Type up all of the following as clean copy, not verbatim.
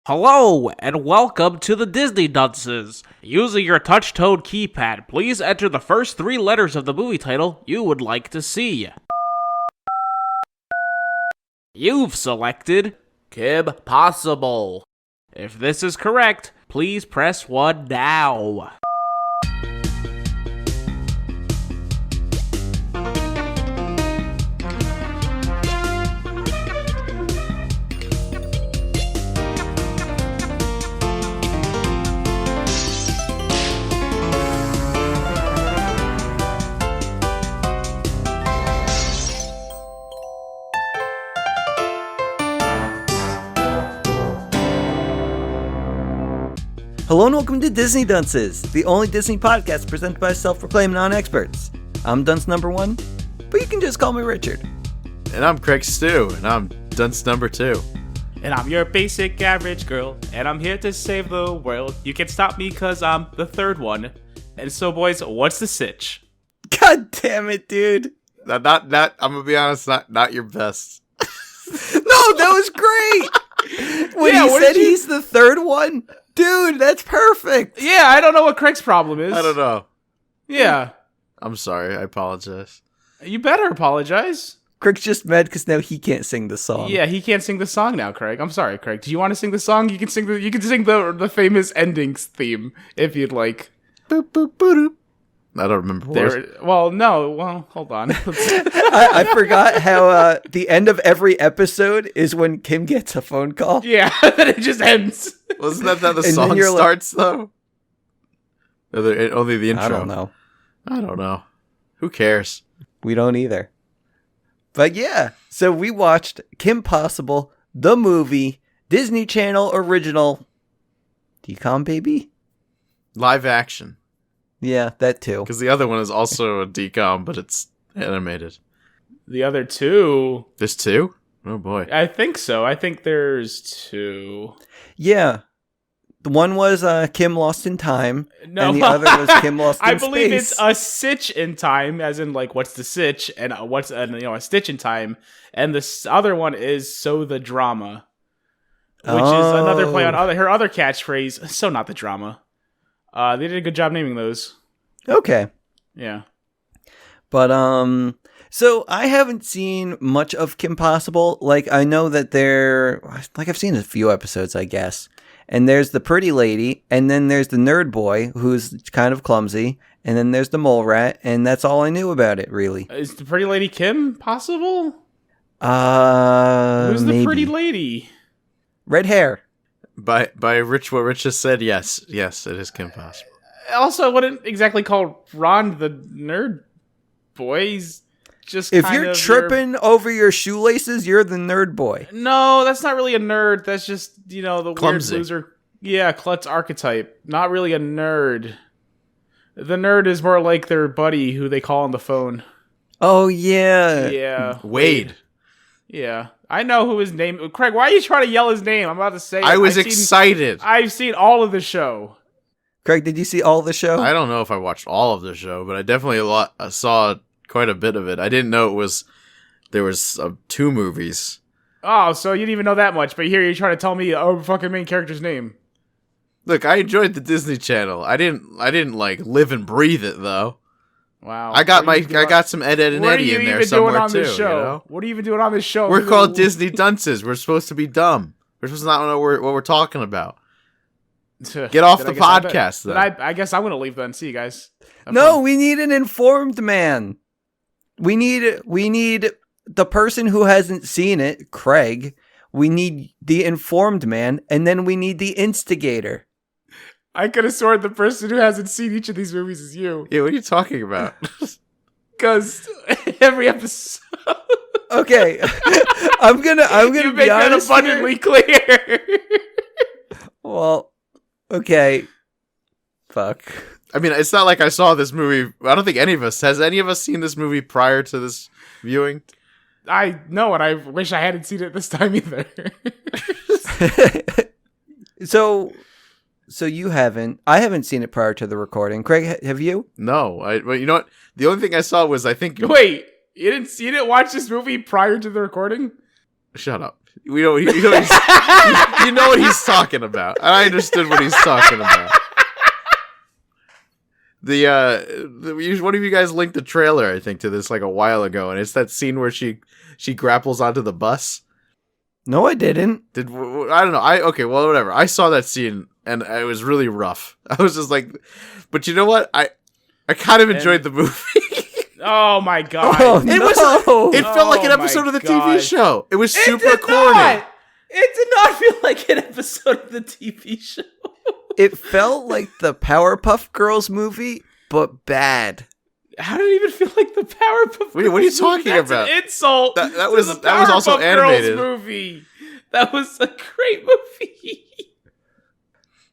Hello, and welcome to the Disney Dunces. Using your touch-tone keypad, please enter the first 3 letters of the movie title you would like to see. You've selected Kim Possible. If this is correct, please press 1 now. Hello and welcome to Disney Dunces, the only Disney podcast presented by self-proclaimed non-experts. I'm Dunce number 1, but you can just call me Richard. And I'm Craig Stew, and I'm Dunce number 2. And I'm your basic average girl, and I'm here to save the world. You can stop me because I'm the third one. And so, boys, what's the sitch? God damn it, dude. Not. I'm gonna be honest. Not your best. No, that was great. When he said he's the third one, dude, that's perfect. Yeah, I don't know what Craig's problem is. I don't know. Yeah. I'm sorry. I apologize. You better apologize. Craig's just mad because now he can't sing the song. Yeah, he can't sing the song now, Craig. I'm sorry, Craig. Do you want to sing the song? You can sing the famous endings theme if you'd like. Boop, boop, boop, boop. I don't remember what. Hold on. I forgot how the end of every episode is when Kim gets a phone call. Yeah, then it just ends. Wasn't that how the song starts, though? Only the intro. I don't know. Who cares? We don't either. But yeah, so we watched Kim Possible, the movie, Disney Channel original. DCOM, baby? Live action. Yeah, that too. Because the other one is also a DCOM, but it's animated. The other two... There's 2? Oh boy. I think so. I think there's 2. Yeah. The one was Kim Lost in Time, and the other was Kim Lost in Space. I believe it's a sitch in time, as in, like, what's the sitch, and what's a stitch in time, and the other one is So the Drama, which is another play on her other catchphrase, So Not the Drama. They did a good job naming those. Okay. Yeah. But, so I haven't seen much of Kim Possible. Like, I know that I've seen a few episodes, I guess. And there's the pretty lady, and then there's the nerd boy, who's kind of clumsy, and then there's the mole rat, and that's all I knew about it, really. Is the pretty lady Kim Possible? Who's the pretty lady? Red hair. By Rich, what Rich just said, yes, it is Kim Possible. Also, I wouldn't exactly call Ron the nerd boy. He's just if you're tripping over your shoelaces, you're the nerd boy. No, that's not really a nerd. That's just, the clumsy. Weird loser. Yeah, klutz archetype. Not really a nerd. The nerd is more like their buddy who they call on the phone. Oh, yeah. Yeah. Wade. Yeah. I know who his name... Craig, why are you trying to yell his name? I'm about to say... I was excited. I've seen all of the show. Craig, did you see all of the show? I don't know if I watched all of the show, but I definitely saw quite a bit of it. I didn't know there was 2 movies. Oh, so you didn't even know that much, but here you're trying to tell me a fucking main character's name. Look, I enjoyed the Disney Channel. I didn't like live and breathe it though. Wow. I got some Ed, and Eddie in there somewhere too. What are you even doing on this show? We're called Disney Dunces. We're supposed to be dumb. We're supposed to not know what we're talking about. Get off the podcast, then. I guess I'm going to leave then. See you guys. No, we need an informed man. We need the person who hasn't seen it, Craig. We need the informed man, and then we need the instigator. I could have sworn the person who hasn't seen each of these movies is you. Yeah, what are you talking about? Because every episode. Okay, I'm gonna you be make that honest abundantly clear. Well, okay. Fuck. I mean, it's not like I saw this movie. I don't think any of us has any of us seen this movie prior to this viewing. I know, and I wish I hadn't seen it this time either. So you haven't. I haven't seen it prior to the recording. Craig, have you? No. Well, you know what? The only thing I saw was, I think... Wait, you didn't watch this movie prior to the recording? Shut up. You know what he's talking about. I understood what he's talking about. One of you guys linked the trailer, I think, to this like a while ago, and it's that scene where she grapples onto the bus. No, I didn't. I don't know. Okay, well, whatever. I saw that scene, and it was really rough. I was just like, but you know what? I kind of enjoyed the movie. Oh my god! Oh, It felt like an episode of the TV show. It was super corny. It did not feel like an episode of the TV show. It felt like the Powerpuff Girls movie, but bad. How did it even feel like the Powerpuff Girls? Wait, what are you talking about? That's an insult. That was also animated. Girls movie. That was a great movie.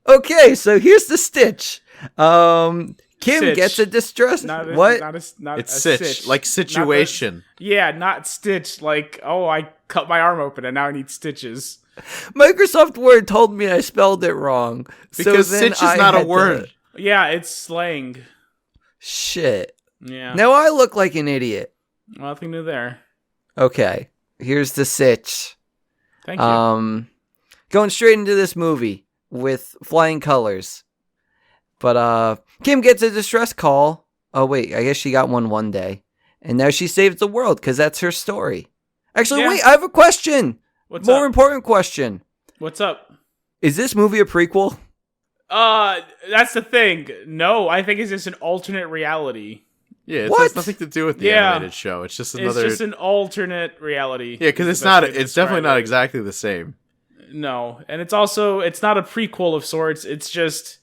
Okay, so here's the stitch. Kim Stitch. gets a distress. What? It's Stitch, like situation. Not Stitch. Like, oh, I cut my arm open and now I need stitches. Microsoft Word told me I spelled it wrong. Because so then Stitch is not a word. Yeah, it's slang. Shit. Yeah. Now I look like an idiot. Nothing new there. Okay, here's the sitch. Thank you. Going straight into this movie with flying colors. But Kim gets a distress call. Oh wait, I guess she got one day. And now she saves the world because that's her story. Actually, Yeah. wait, I have a question. What's More up? important question. What's up? Is this movie a prequel? That's the thing. No, I think it's just an alternate reality. Yeah, it What? has nothing to do with the animated show. It's just another. It's just an alternate reality. Yeah, because is it's the best not. way to It's definitely describe not it. exactly the same. No, and it's not a prequel of sorts. It's just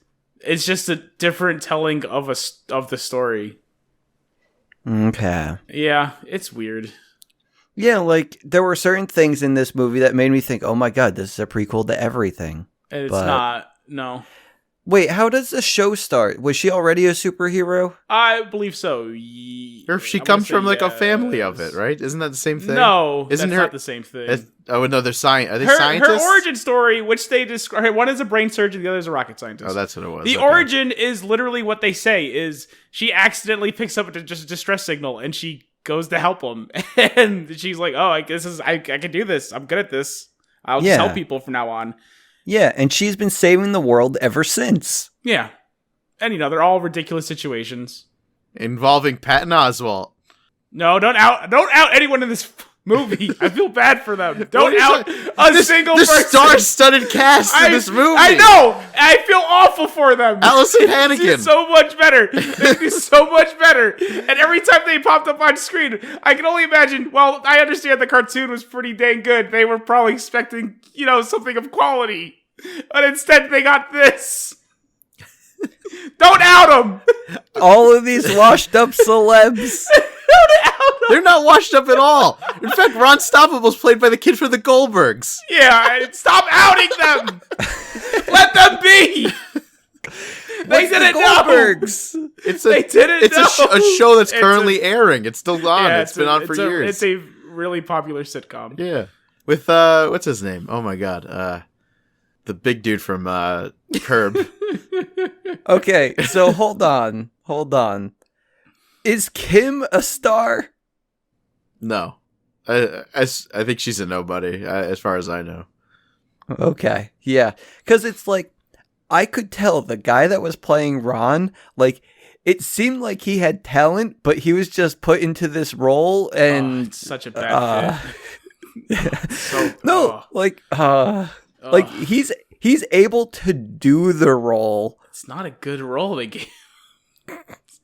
a different telling of the story. Okay. Yeah, it's weird. Yeah, like there were certain things in this movie that made me think, "Oh my god, this is a prequel to everything." And it's But- not. No, Wait, how does the show start? Was she already a superhero? I believe so. Or if she comes from like a family of it, right? Isn't that the same thing? No, Isn't that's her- not the same thing. Oh no, they're Are they Her scientists? origin story, which they describe, one is a brain surgeon, the other is a rocket scientist. Oh, that's what it was. The Okay. origin is literally what they say is she accidentally picks up a distress signal and she goes to help him, and she's like, "Oh, I can do this. I'm good at this. I'll just help people from now on." Yeah, and she's been saving the world ever since. Yeah, and they're all ridiculous situations. involving Patton Oswalt. No, don't out anyone in this movie. I feel bad for them. Don't out single the person. star-studded cast in this movie. I know. I feel awful for them. Allison Hannigan. They do so much better. They do so much better. And every time they popped up on screen, I can only imagine. Well, I understand the cartoon was pretty dang good. They were probably expecting, something of quality, but instead they got this. Don't out them. All of these washed up celebs. They're not washed up at all. In fact, Ron Stoppable's played by the kid from the Goldbergs. Yeah, stop outing them. Let them be. They didn't know. Goldbergs? They didn't know. A show that's currently airing. It's still on. Yeah, it's been on for years. It's a really popular sitcom. Yeah. With, what's his name? Oh my god. The big dude from, Curb. Okay, so hold on. Is Kim a star? No. I think she's a nobody, as far as I know. Okay, yeah. Because it's like, I could tell the guy that was playing Ron, like, it seemed like he had talent, but he was just put into this role, and... it's such a bad fit. He's able to do the role. It's not a good role they gave.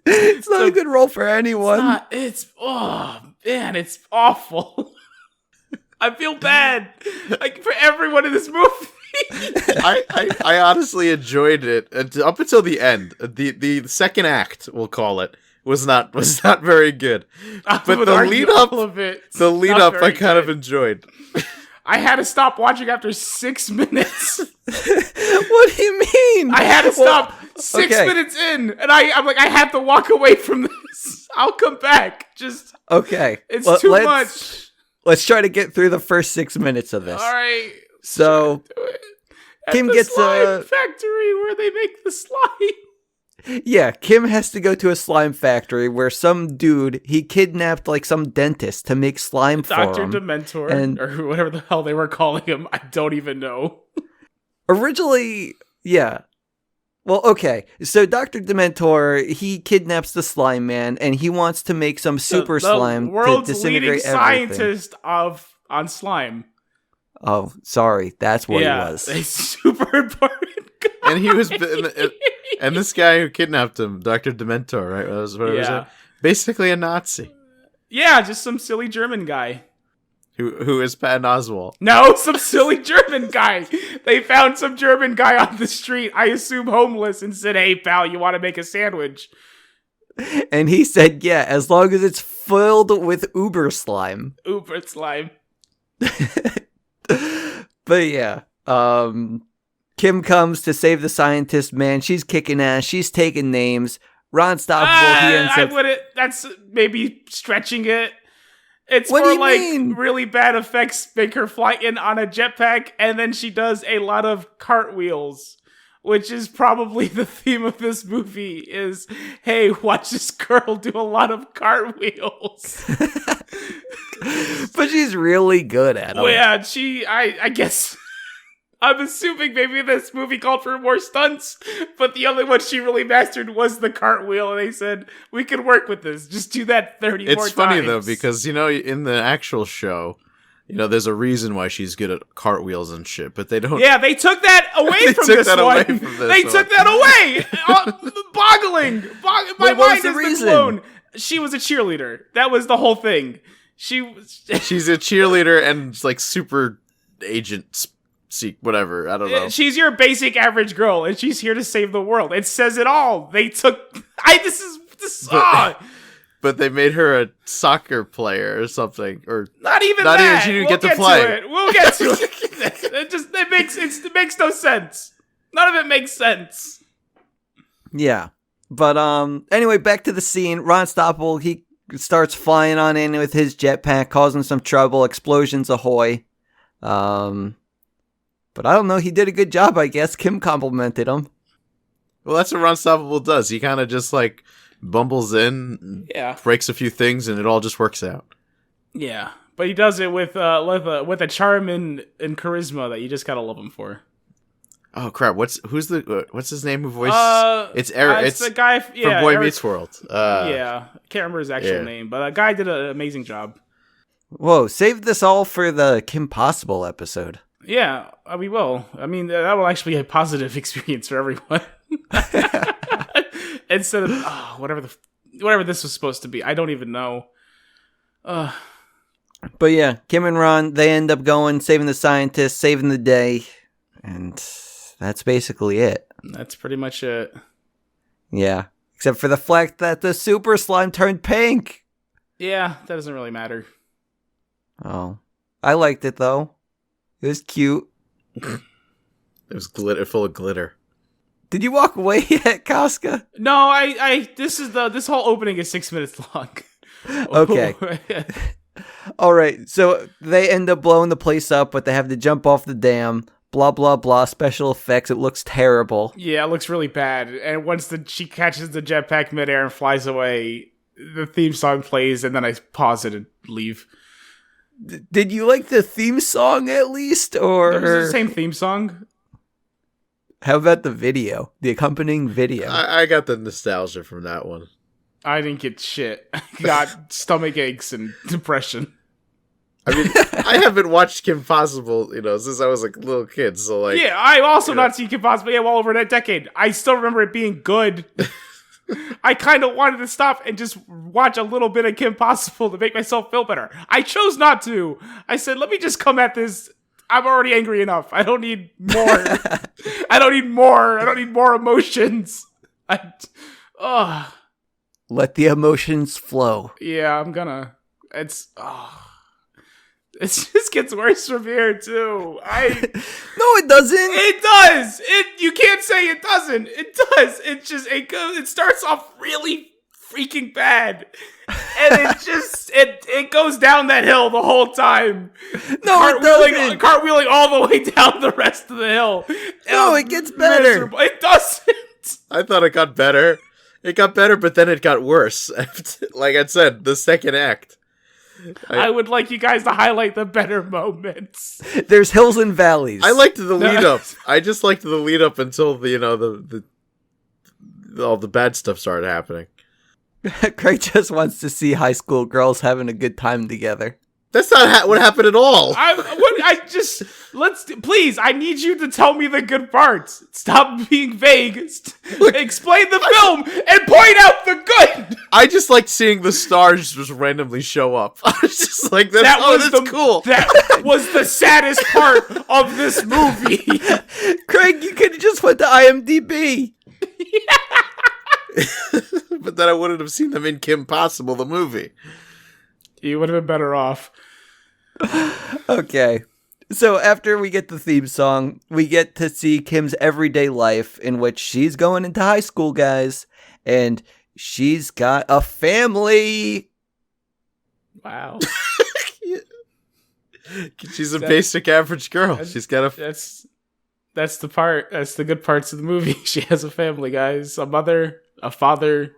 It's not a good role for anyone. It's awful. I feel bad, like, for everyone in this movie. I honestly enjoyed it up until the end. The second act, we'll call it, was not very good. But the lead up, I kind of enjoyed. I had to stop watching after 6 minutes. What do you mean? I had to stop 6 minutes in, and I'm like, I have to walk away from this. I'll come back. Just okay. It's too much. Let's try to get through the first 6 minutes of this. All right. So At Kim the gets slime factory where they make the slime. Yeah, Kim has to go to a slime factory where some dude, he kidnapped like some dentist to make slime for him. Dr. Dementor, or whatever the hell they were calling him. I don't even know. Originally, yeah. Well, okay. So Dr. Dementor, he kidnaps the slime man, and he wants to make some super slime to disintegrate everything. Scientist on slime. Oh, sorry. That's what he was. A super important guy. And he was, and this guy who kidnapped him, Dr. Dementor, right? Was it? Basically a Nazi. Yeah, just some silly German guy. Who is Patton Oswalt? No, some silly German guy. They found some German guy on the street, I assume homeless, and said, "Hey, pal, you want to make a sandwich?" And he said, yeah, as long as it's filled with Uber slime. Uber slime. But yeah, Kim comes to save the scientist man. She's kicking ass. She's taking names. Ron Stoppable, he ends up... That's maybe stretching it. It's what more like mean? Really bad effects make her fly in on a jetpack, and then she does a lot of cartwheels, which is probably the theme of this movie is, hey, watch this girl do a lot of cartwheels. But she's really good at them. Well, yeah, I guess... I'm assuming maybe this movie called for more stunts, but the only one she really mastered was the cartwheel, and they said, we can work with this. Just do that 30 more times. It's funny, though, because, in the actual show, there's a reason why she's good at cartwheels and shit, but they don't... Yeah, they took that away from this one. They took that away! Boggling! My mind has been blown. She was a cheerleader. That was the whole thing. She's a cheerleader and, like, super agent whatever, I don't know. She's your basic average girl, and she's here to save the world. It says it all. They took... But they made her a soccer player or something, or... Not even that! She didn't get to play. We'll get to it. It makes no sense. None of it makes sense. Yeah. But, anyway, back to the scene. Ron Stoppable, he starts flying on in with his jetpack, causing some trouble. Explosions ahoy. But I don't know, he did a good job, I guess. Kim complimented him. Well, that's what Ron Stoppable does. He kind of just, like, bumbles in, breaks a few things, and it all just works out. Yeah, but he does it with a charm and charisma that you just gotta love him for. Oh crap! What's his name? Who voiced? It's Eric. It's the guy from Boy Eric, Meets World. I can't remember his actual name, but a guy did an amazing job. Whoa! Save this all for the Kim Possible episode. Yeah, we will. I mean, that will actually be a positive experience for everyone. Instead of whatever this was supposed to be. I don't even know. But yeah, Kim and Ron, they end up going, saving the scientists, saving the day. And that's basically it. That's pretty much it. Yeah. Except for the fact that the super slime turned pink. Yeah, that doesn't really matter. Oh. I liked it, though. It was cute. It was full of glitter. Did you walk away yet, Casca? No, this whole opening is 6 minutes long. Okay. All right. So they end up blowing the place up, but they have to jump off the dam. Blah, blah, blah. Special effects. It looks terrible. Yeah, it looks really bad. And once she catches the jetpack midair and flies away, the theme song plays, and then I pause it and leave. Did you like the theme song at least, or it was the same theme song? How about the video, the accompanying video? I got the nostalgia from that one. I didn't get shit. I got stomach aches and depression. I mean, I haven't watched Kim Possible, since I was a little kid. So yeah, I've also not seen Kim Possible. Yeah, well over a decade. I still remember it being good. I kind of wanted to stop and just watch a little bit of Kim Possible to make myself feel better. I chose not to. I said, let me just come at this. I'm already angry enough. I don't need more. I don't need more emotions. Let the emotions flow. Yeah, I'm gonna. It just gets worse from here too. No, it doesn't. It does. You can't say it doesn't. It does. It starts off really freaking bad, and it goes down that hill the whole time. No, it doesn't. Cartwheeling all the way down the rest of the hill. No, it gets better. It doesn't. I thought it got better. It got better, but then it got worse. Like I said, the second act. I would like you guys to highlight the better moments. There's hills and valleys. I liked the lead up. I just liked the lead up until all the bad stuff started happening. Craig just wants to see high school girls having a good time together. That's not what happened at all. Please, I need you to tell me the good parts. Stop being vague. Explain the film and point out the good. I just liked seeing the stars just randomly show up. I was just like, that's cool. That was the saddest part of this movie. Craig, you could have just went to IMDb. But then I wouldn't have seen them in Kim Possible, the movie. You would have been better off. Okay. So after we get the theme song, we get to see Kim's everyday life in which she's going into high school, guys. And she's got a family. Wow. She's a basic average girl. She's got a... That's the part. That's the good parts of the movie. She has a family, guys. A mother, a father.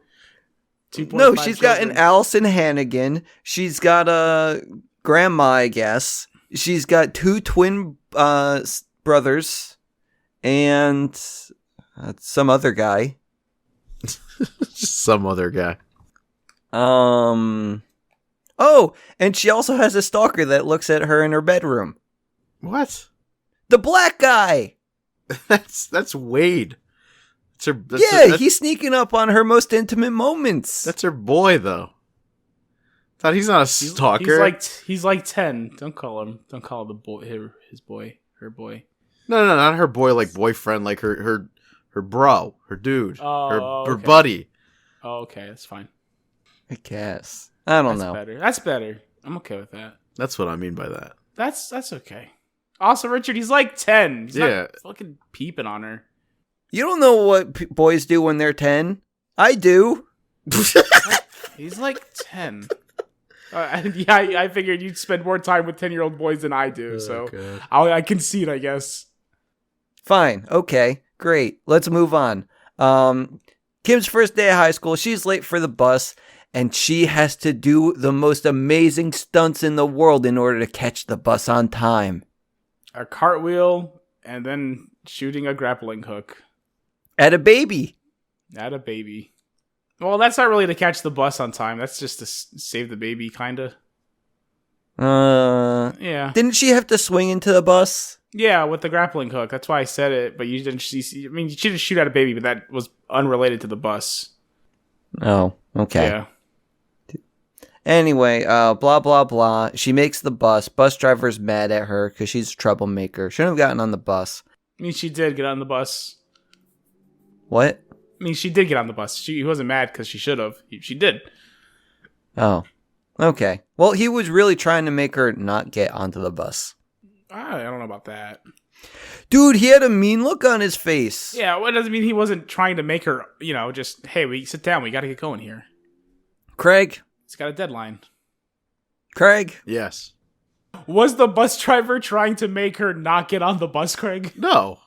No, she's got an Allison Hannigan. She's got a grandma, I guess. She's got 2 twin brothers and some other guy. Just some other guy. Oh, and she also has a stalker that looks at her in her bedroom. What? The black guy. That's Wade. He's sneaking up on her most intimate moments. That's her boy, though. Thought he's not a stalker. He's like 10. Don't call the boy his boy, her boy. No, not her boy, like boyfriend, like her bro, her dude, her buddy. Oh, okay, that's fine. I guess. I don't know. That's better. I'm okay with that. That's what I mean by that. That's okay. Also, Richard, he's like 10. He's not fucking peeping on her. You don't know what boys do when they're 10. I do. He's like 10. I figured you'd spend more time with 10-year-old boys than I do, so I concede, I guess. Fine. Okay. Great. Let's move on. Kim's first day of high school. She's late for the bus, and she has to do the most amazing stunts in the world in order to catch the bus on time. A cartwheel, and then shooting a grappling hook. At a baby. Well, that's not really to catch the bus on time. That's just to save the baby, kind of. Yeah. Didn't she have to swing into the bus? Yeah, with the grappling hook. That's why I said it, but you didn't see... I mean, she didn't shoot at a baby, but that was unrelated to the bus. Oh, okay. Yeah. Anyway, blah, blah, blah. She makes the bus. Bus driver's mad at her because she's a troublemaker. Shouldn't have gotten on the bus. I mean, she did get on the bus. What? I mean, she did get on the bus. He wasn't mad because she should have. She did. Oh, okay. Well, he was really trying to make her not get onto the bus. I don't know about that. Dude, he had a mean look on his face. Yeah, well, it doesn't mean he wasn't trying to make her, just, hey, we sit down. We got to get going here. Craig? It's got a deadline. Craig? Yes. Was the bus driver trying to make her not get on the bus, Craig? No.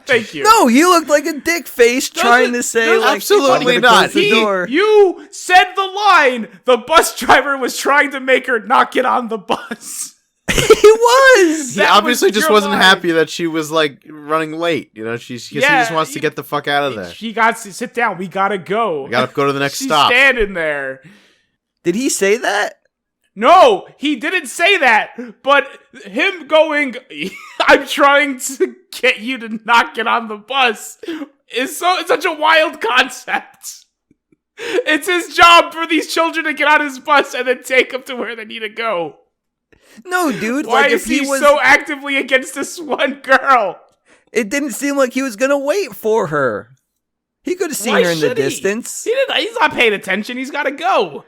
Thank you. No, he looked like a dick face trying to say, like, absolutely not. The door. You said the line. The bus driver was trying to make her not get on the bus. He was. He obviously just wasn't happy that she was like running late. He just wants to get the fuck out of there. She got to sit down. We gotta go. We gotta go to the next She's stop. Standing there. Did he say that? No, he didn't say that. But him going, I'm trying to get you to not get on the bus is such a wild concept. It's his job for these children to get on his bus and then take them to where they need to go. No, dude. Why is he so actively against this one girl? It didn't seem like he was gonna wait for her. He could have seen her in the distance. He's not paying attention. He's gotta go.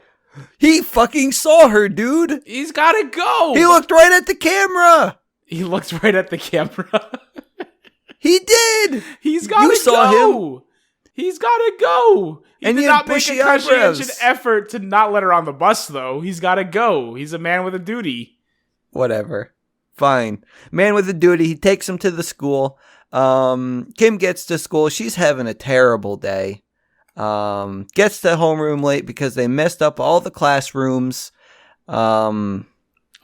He fucking saw her, dude. He's gotta go. He looked right at the camera. He looked right at the camera. He did. He's gotta go. You saw him. He's gotta go. He and did he not had make a eyebrows. conscientious effort to not let her on the bus, though. He's gotta go. He's a man with a duty. Whatever. Fine. Man with a duty. He takes him to the school. Kim gets to school. She's having a terrible day. Gets to homeroom late because they messed up all the classrooms. Also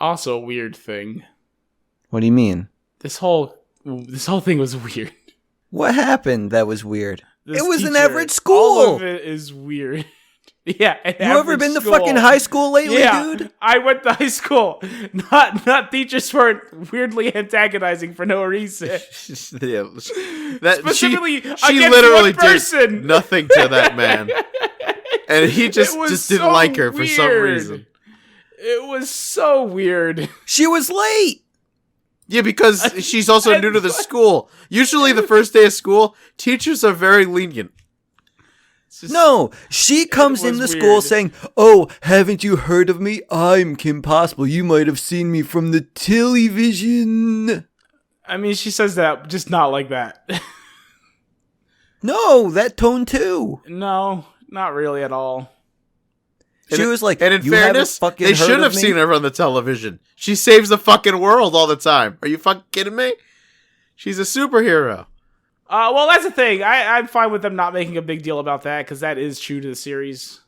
a weird thing. What do you mean? This whole thing was weird. What happened that was weird? It was an teacher, average school. All of it is weird. Yeah. You ever been to fucking high school lately, dude? I went to high school. Not teachers weren't weirdly antagonizing for no reason. Yeah, Specifically, she literally did nothing to that man, and he just didn't like her for some reason. It was so weird. She was late. Yeah, because she's also new to the school. Usually, the first day of school, teachers are very lenient. No, she comes in the school saying, "Oh, haven't you heard of me? I'm Kim Possible. You might have seen me from the television." I mean, she says that, just not like that. No, that tone too. No, not really at all. She was like, and in fairness, they should have seen her on the television. She saves the fucking world all the time. Are you fucking kidding me? She's a superhero. Well, that's the thing. I'm fine with them not making a big deal about that, because that is true to the series.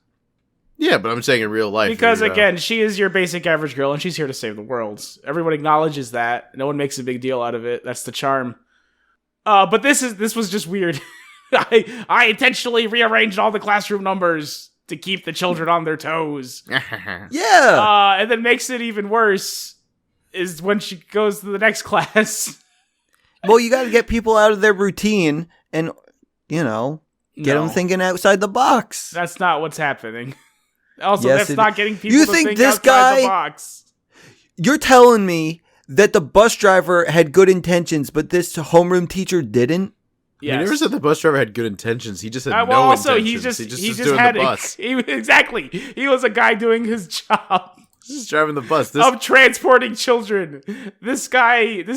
Yeah, but I'm saying in real life. Because, again, she is your basic average girl, and she's here to save the world. Everyone acknowledges that. No one makes a big deal out of it. That's the charm. But this was just weird. I intentionally rearranged all the classroom numbers to keep the children on their toes. Yeah. And then makes it even worse is when she goes to the next class. Well, you got to get people out of their routine and, get them thinking outside the box. That's not what's happening. Also, that's not getting people you to think think this outside the box. You're telling me that the bus driver had good intentions, but this homeroom teacher didn't? Yes. He never said the bus driver had good intentions. He just had no intentions. He just was doing the bus. Exactly. He was a guy doing his job. Just driving the bus. Of transporting children. This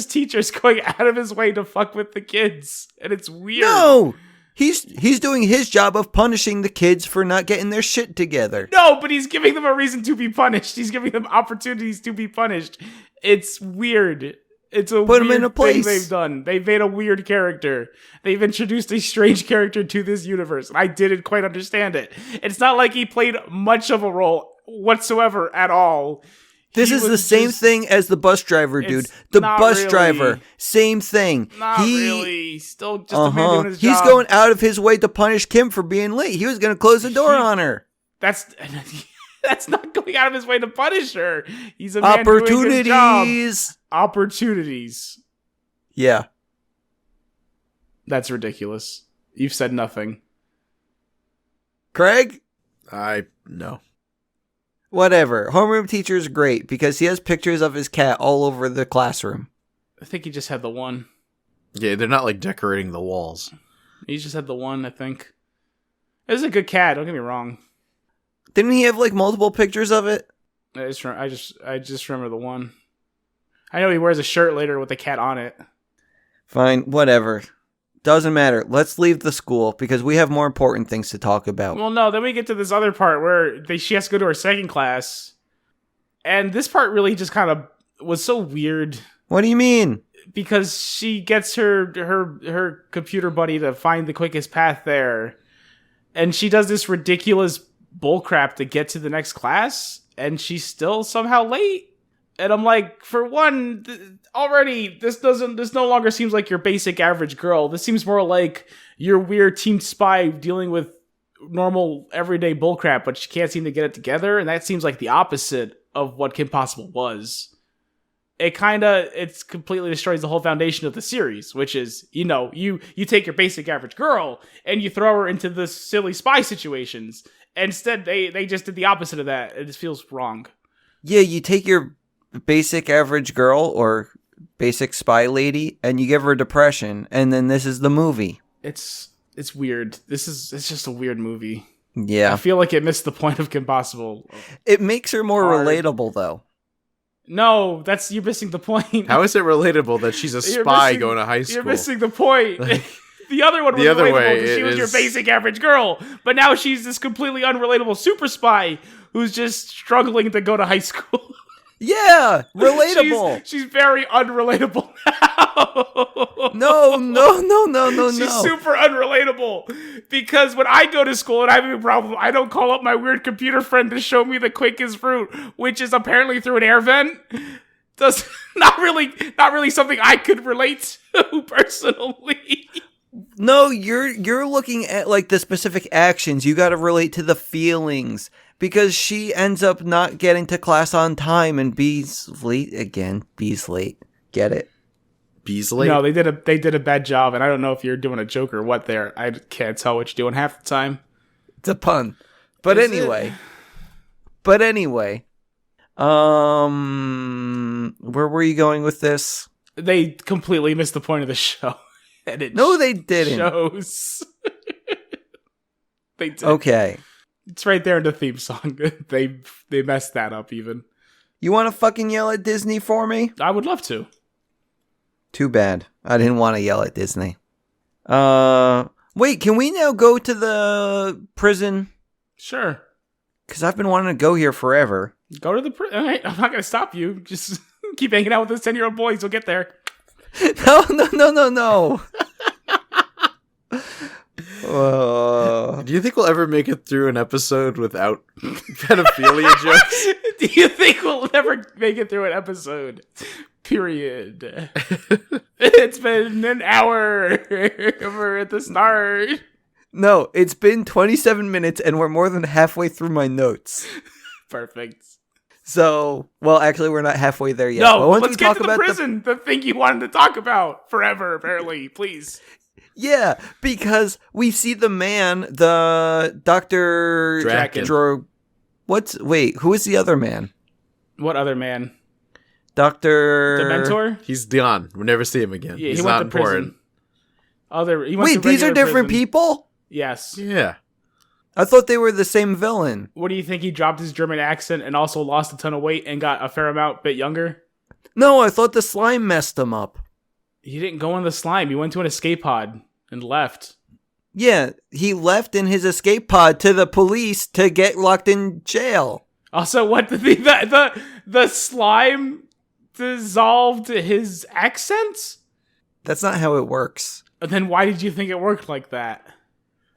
teacher's going out of his way to fuck with the kids. And it's weird. No! He's doing his job of punishing the kids for not getting their shit together. No, but he's giving them a reason to be punished. He's giving them opportunities to be punished. It's weird. It's a Put weird him in a place. thing they've done. They've made a weird character. They've introduced a strange character to this universe. And I didn't quite understand it. It's not like he played much of a role whatsoever at all. This is the same thing as the bus driver, dude. The bus driver, same thing. Not really. Still just a man doing his job. He's going out of his way to punish Kim for being late. He was going to close the door on her. That's not going out of his way to punish her. He's a man doing his job. Opportunities. Yeah. That's ridiculous. You've said nothing. Craig? No. Whatever. Homeroom teacher's great because he has pictures of his cat all over the classroom. I think he just had the one. Yeah, they're not like decorating the walls. He just had the one, I think. It was a good cat, don't get me wrong. Didn't he have like multiple pictures of it? I just remember the one. I know he wears a shirt later with the cat on it. Fine, whatever. Doesn't matter. Let's leave the school because we have more important things to talk about. Well, no, then we get to this other part where she has to go to her second class. And this part really just kind of was so weird. What do you mean? Because she gets her computer buddy to find the quickest path there. And she does this ridiculous bullcrap to get to the next class. And she's still somehow late. And I'm like, for one, already, this no longer seems like your basic average girl. This seems more like your weird team spy dealing with normal, everyday bullcrap, but she can't seem to get it together. And that seems like the opposite of what Kim Possible was. It completely destroys the whole foundation of the series, which is, you take your basic average girl and you throw her into the silly spy situations. Instead, they just did the opposite of that. It just feels wrong. Yeah, you take your basic average girl or basic spy lady and you give her depression, and then this is the movie. It's weird. It's just a weird movie. Yeah. I feel like it missed the point of Kim Possible. It makes her more relatable, though. No, you're missing the point. How is it relatable that she's a spy going to high school? You're missing the point. The other one was relatable because she was your basic average girl, but now she's this completely unrelatable super spy who's just struggling to go to high school. Yeah, relatable. She's very unrelatable now. No. She's super unrelatable. Because when I go to school and I have a problem, I don't call up my weird computer friend to show me the quickest route, which is apparently through an air vent. That's not really something I could relate to personally. No, you're looking at like the specific actions. You got to relate to the feelings. Because she ends up not getting to class on time and B's late again. B's late. Get it? B's late? No, they did a bad job, and I don't know if you're doing a joke or what there. I can't tell what you're doing half the time. It's a pun. But anyway. Where were you going with this? They completely missed the point of the show. And they didn't. Shows. They did. Okay. It's right there in the theme song. They messed that up even. You want to fucking yell at Disney for me? I would love to. Too bad. I didn't want to yell at Disney. Wait, can we now go to the prison? Sure. Because I've been wanting to go here forever. Go to the prison. Right, I'm not going to stop you. Just keep hanging out with those 10-year-old boys. You'll get there. No. Do you think we'll ever make it through an episode without pedophilia jokes? Do you think we'll ever make it through an episode? Period. It's been an hour. We're at the start. No, it's been 27 minutes and we're more than halfway through my notes. Perfect. So, well, actually, we're not halfway there yet. No, let's get to the prison. The thing you wanted to talk about forever, apparently. Please. Yeah, because we see the man, the Dr. Draken. Wait, who is the other man? What other man? Dr. Dementor? He's gone. We'll never see him again. Yeah, He's he not went to important. prison. Wait, these are different people? Yes. Yeah. I thought they were the same villain. What do you think? He dropped his German accent and also lost a ton of weight and got a fair amount bit younger? No, I thought the slime messed him up. He didn't go in the slime. He went to an escape pod and left. Yeah, he left in his escape pod to the police to get locked in jail. Also, what the slime dissolved his accent? That's not how it works. Then why did you think it worked like that?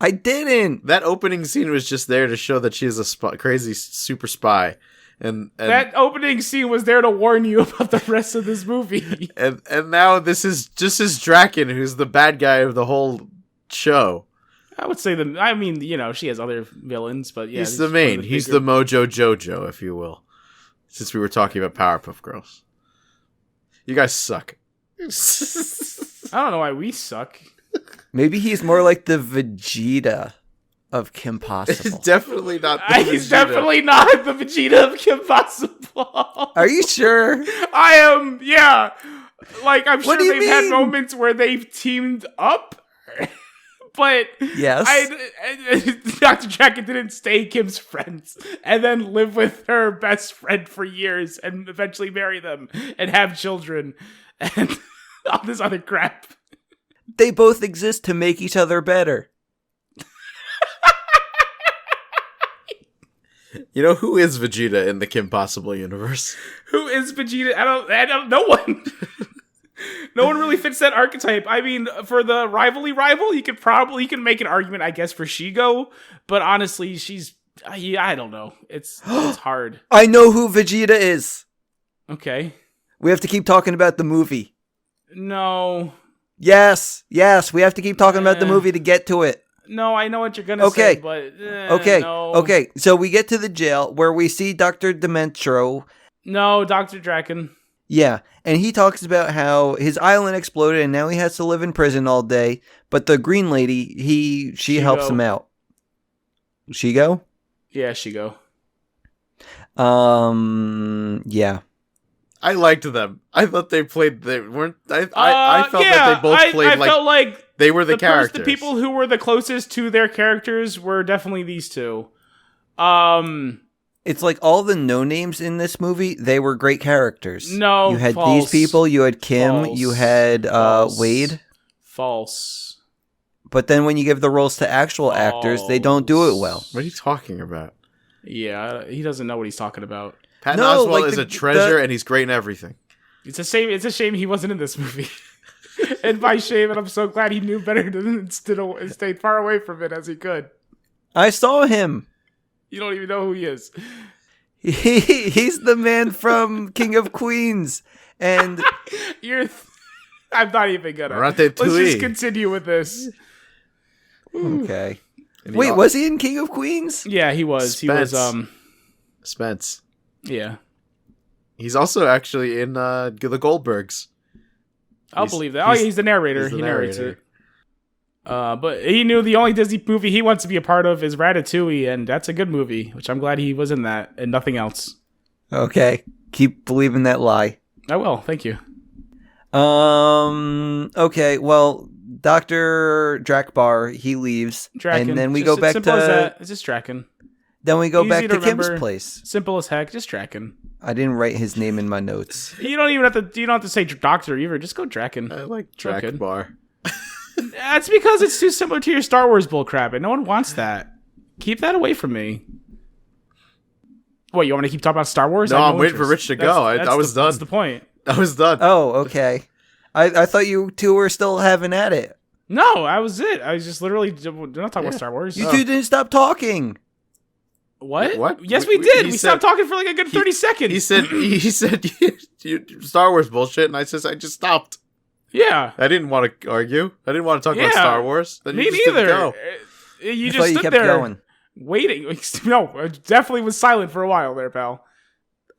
I didn't. That opening scene was just there to show that she is a crazy super spy. And that opening scene was there to warn you about the rest of this movie. And now this is just his Draken, who's the bad guy of the whole show. I would say she has other villains, but yeah. He's the main. He's the Mojo Jojo, if you will. Since we were talking about Powerpuff Girls. You guys suck. I don't know why we suck. Maybe he's more like the Vegeta of Kim Possible. He's definitely not the He's definitely not the Vegeta of Kim Possible. Are you sure? I am, yeah. Like, I'm sure they've had mean? moments where they've teamed up. But yes, Dr. Draken didn't stay Kim's friends and then live with her best friend for years and eventually marry them and have children and all this other crap. They both exist to make each other better. You know who is Vegeta in the Kim Possible universe? Who is Vegeta? I don't. No one. No one really fits that archetype. I mean, for the rival, you can make an argument, I guess, for Shigo, but honestly, I don't know. It's hard. I know who Vegeta is. Okay. We have to keep talking about the movie. No. Yes, we have to keep talking about the movie to get to it. No, I know what you're gonna say, but no. Okay. So we get to the jail where we see Dr. Dementro. No, Dr. Draken. Yeah, and he talks about how his island exploded and now he has to live in prison all day. But the green lady, she helps him out. Shigo? Yeah, Shigo. Yeah. I liked them. I thought they played. They weren't. I felt that they both played I felt like they were the characters. The people who were the closest to their characters were definitely these two. It's like all the no-names in this movie, they were great characters. No, you had false. These people, you had Kim, False. you had Wade. False. But then when you give the roles to actual actors, they don't do it well. What are you talking about? Yeah, he doesn't know what he's talking about. Patton Oswalt is a treasure, and he's great in everything. It's a shame he wasn't in this movie. And by shame, and I'm so glad he knew better than stayed far away from it as he could. I saw him. You don't even know who he is. He's the man from King of Queens. And I'm not even gonna. Let's just continue with this. Okay. Wait, was he in King of Queens? Yeah, he was. Spence. He was. Spence. Yeah. He's also actually in the Goldbergs. I'll believe that. He's the narrator. He narrates it. But he knew the only Disney movie he wants to be a part of is Ratatouille, and that's a good movie, which I'm glad he was in that and nothing else. Okay. Keep believing that lie. I will. Thank you. Okay, well, Dr. Drakbar, he leaves. Draken. And then we go back to... It's just Draken. Then we go back to Kim's place. Simple as heck, just Draken. I didn't write his name in my notes. You don't have to say Doctor either. Just go Draken. I like Drakbar. That's because it's too similar to your Star Wars bullcrap, and no one wants that. Keep that away from me. What, you want me to keep talking about Star Wars? No, I'm waiting for Rich to go. I was done. That's the point. I was done. Oh, okay. I thought you two were still having at it. No, I was it. I was just literally not talking about Star Wars. You two didn't stop talking. What? Yes, we did. We stopped talking for like a good 30 seconds. He said Star Wars bullshit, and I just stopped. Yeah. I didn't want to argue. I didn't want to talk about Star Wars. Then Me neither. You just stood there going. Waiting. No, I definitely was silent for a while there, pal.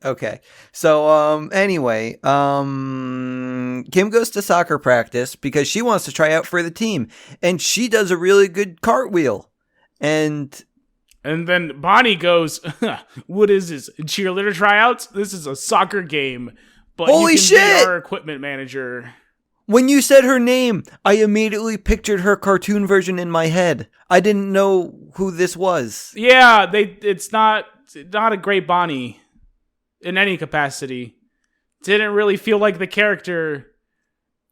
Okay. So, anyway, Kim goes to soccer practice because she wants to try out for the team, and she does a really good cartwheel. And then Bonnie goes, "What is this? Cheerleader tryouts? This is a soccer game, but holy you can shit! be our equipment manager." When you said her name, I immediately pictured her cartoon version in my head. I didn't know who this was. Yeah, it's not a great Bonnie in any capacity. Didn't really feel like the character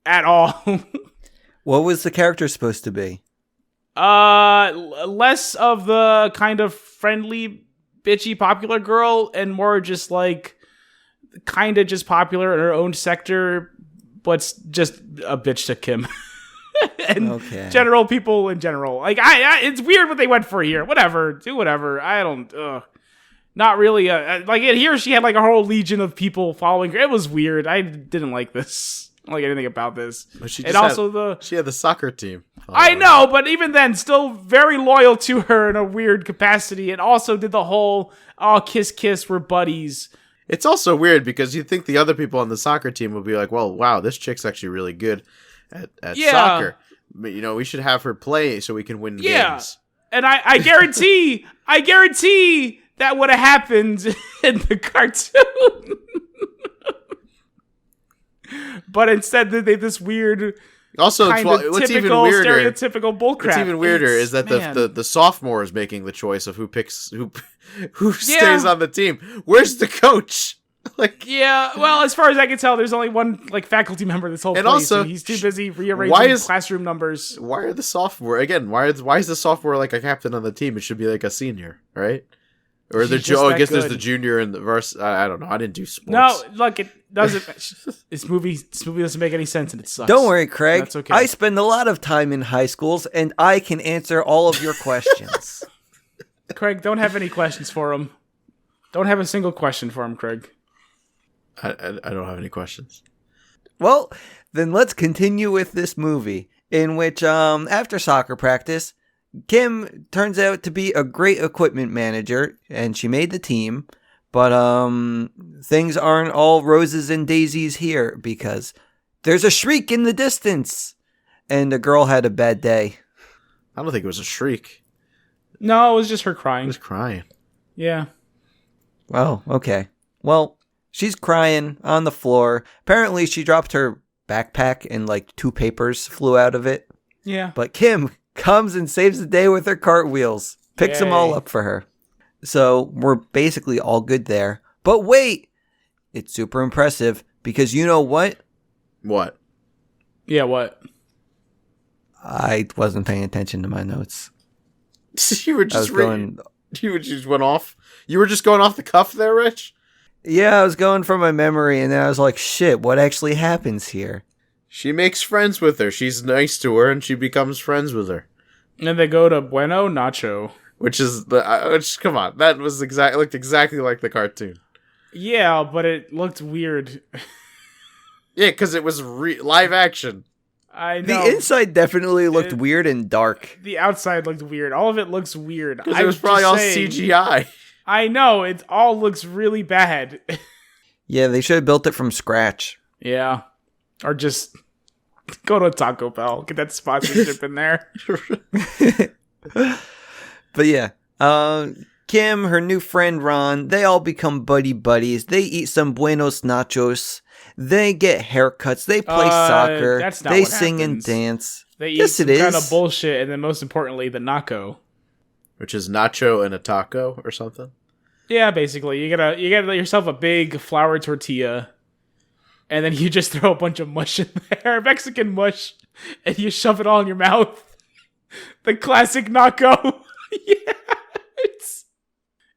at all. What was the character supposed to be? Less of the kind of friendly, bitchy, popular girl, and more just like kind of just popular in her own sector, but just a bitch to Kim. And general people in general. Like, it's weird what they went for here. Whatever. Do whatever. I don't, not really. Like, here she had like a whole legion of people following her. It was weird. I didn't like this. I don't like anything about this. She had the soccer team. I know, but even then, still very loyal to her in a weird capacity, and also did the whole, kiss, kiss, we're buddies. It's also weird because you think the other people on the soccer team will be like, well, wow, this chick's actually really good at soccer. But, we should have her play so we can win games. And I guarantee that would have happened in the cartoon. But instead, they this weird, also what's even weirder, stereotypical bullcrap. What's even weirder is that the sophomore is making the choice of who stays on the team. Where's the coach? Well, as far as I can tell, there's only one faculty member this whole place. Also, he's too busy rearranging classroom numbers. Why are the sophomore again? Why is the sophomore like a captain on the team? It should be like a senior, right? Or I guess there's the junior and the verse. I don't know. I didn't do sports. No, look, it doesn't. This movie doesn't make any sense, and it sucks. Don't worry, Craig. That's okay. I spend a lot of time in high schools, and I can answer all of your questions. Craig, don't have any questions for him. Don't have a single question for him, Craig. I don't have any questions. Well, then let's continue with this movie, in which after soccer practice, Kim turns out to be a great equipment manager, and she made the team, but things aren't all roses and daisies here, because there's a shriek in the distance, and the girl had a bad day. I don't think it was a shriek. No, it was just her crying. She was crying. Yeah. Oh, okay. Well, she's crying on the floor. Apparently, she dropped her backpack and 2 papers flew out of it. Yeah. But Kim comes and saves the day with her cartwheels. Picks them all up for her. So we're basically all good there. But wait! It's super impressive because you know what? What? Yeah, what? I wasn't paying attention to my notes. You were just You just went off? You were just going off the cuff there, Rich? Yeah, I was going from my memory, and then I was like, shit, what actually happens here? She makes friends with her. She's nice to her, and she becomes friends with her. And they go to Bueno Nacho. Which come on, that was looked exactly like the cartoon. Yeah, but it looked weird. Yeah, because it was live action. I know. The inside definitely looked weird and dark. The outside looked weird. All of it looks weird. Because it was probably all CGI. I know. It all looks really bad. Yeah, they should have built it from scratch. Yeah. Or just go to a Taco Bell. Get that sponsorship in there. But yeah, Kim, her new friend Ron, they all become buddies. They eat some buenos nachos. They get haircuts. They play soccer. That's not they what sing happens. and dance. They eat yes, some it is. kind of bullshit, and then most importantly, the nacho. Which is nacho and a taco or something? Yeah, basically. You get yourself a big flour tortilla, and then you just throw a bunch of mush in there, Mexican mush, and you shove it all in your mouth. The classic nacho. Yeah,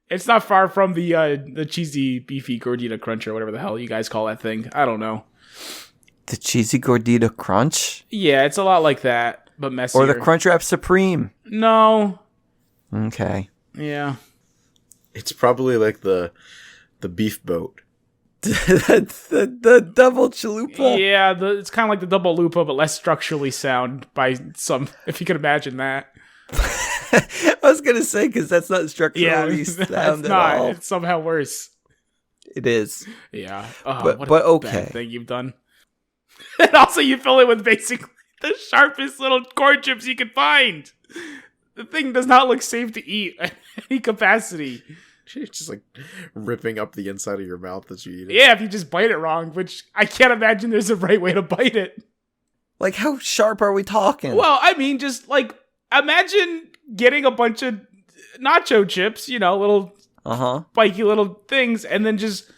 it's not far from the cheesy beefy gordita crunch or whatever the hell you guys call that thing. I don't know. The cheesy gordita crunch? Yeah, it's a lot like that, but messier. Or the Crunchwrap Supreme? No. Okay. Yeah. It's probably like the beef boat. the double chalupa? Yeah, it's kind of like the double lupa, but less structurally sound by some, if you could imagine that. I was going to say, because that's not structurally sound at all. It's somehow worse. It is. Yeah. But okay. Bad thing you've done. And also you fill it with basically the sharpest little corn chips you can find. The thing does not look safe to eat at any capacity. It's just like ripping up the inside of your mouth as you eat it. Yeah, if you just bite it wrong, which I can't imagine there's a right way to bite it. Like, how sharp are we talking? Well, I mean, just like, imagine getting a bunch of nacho chips, little spiky little things, and then just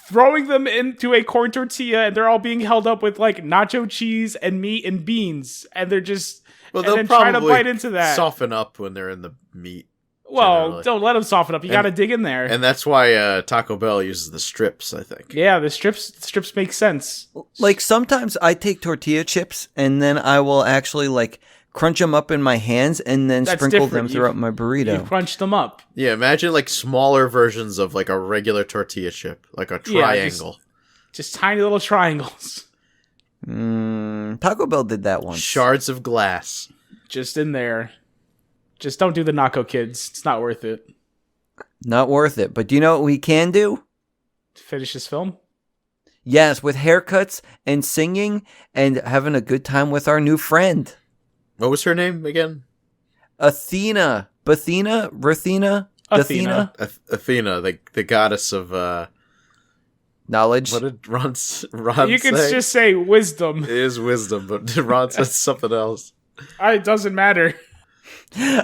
throwing them into a corn tortilla, and they're all being held up with like nacho cheese and meat and beans, and they're just they'll then try to bite into that. Soften up when they're in the meat. Well, generally. Don't let them soften up. You got to dig in there, and that's why Taco Bell uses the strips. I think. Yeah, the strips make sense. Like sometimes I take tortilla chips and then I will actually like crunch them up in my hands and then sprinkle them throughout my burrito. You crunch them up. Yeah, imagine like smaller versions of like a regular tortilla chip, like a triangle. Yeah, just tiny little triangles. Taco Bell did that once. Shards of glass. Just in there. Just don't do the Naco Kids. It's not worth it. Not worth it. But do you know what we can do? Finish this film? Yes, with haircuts and singing and having a good time with our new friend. What was her name again? Athena. Bathina? Rathina? Athena. Athena, the goddess of knowledge. What did Ron You say? can just say wisdom. It is wisdom, but Ron said something else. It doesn't matter.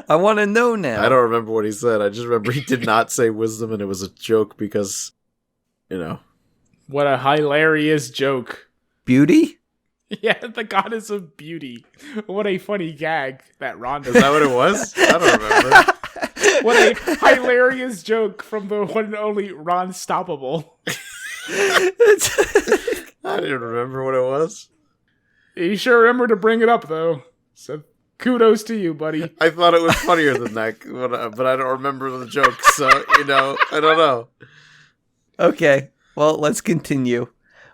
I want to know now. I don't remember what he said. I just remember he did not say wisdom, and it was a joke because, What a hilarious joke. Beauty? Yeah, the goddess of beauty. What a funny gag that Ron did. Is that what it was? I don't remember. What a hilarious joke from the one and only Ron Stoppable. I didn't remember what it was. You sure remember to bring it up, though. So kudos to you, buddy. I thought it was funnier than that, but I don't remember the joke, so, I don't know. Okay, well, let's continue.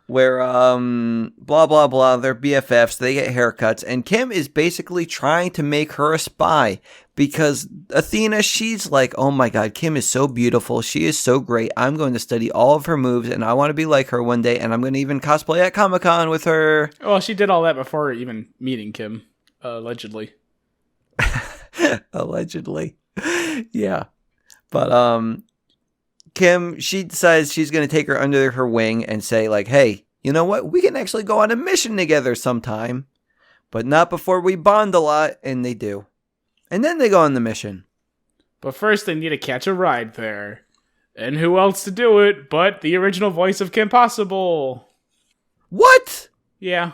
Where, blah, blah, blah, they're BFFs, they get haircuts, and Kim is basically trying to make her a spy, because Athena, she's like, oh my god, Kim is so beautiful, she is so great, I'm going to study all of her moves, and I want to be like her one day, and I'm going to even cosplay at Comic-Con with her. Well, she did all that before even meeting Kim, allegedly. Allegedly. Yeah. But, Kim, she decides she's going to take her under her wing and say, like, hey, you know what? We can actually go on a mission together sometime, but not before we bond a lot. And they do. And then they go on the mission. But first, they need to catch a ride there. And who else to do it but the original voice of Kim Possible? What? Yeah.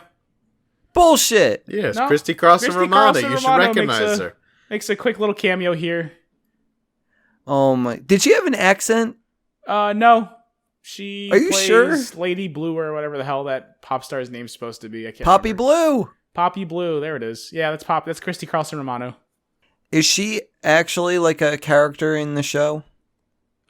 Bullshit. Yes, No, Christy Carlson Romano. You should Romano recognize her. Makes a quick little cameo here. Oh my. Did she have an accent? No. She Are you plays sure? Lady Blue or whatever the hell that pop star's name's supposed to be. I can't Poppy remember. Blue. Poppy Blue. There it is. Yeah, that's Pop. That's Christy Carlson Romano. Is she actually like a character in the show?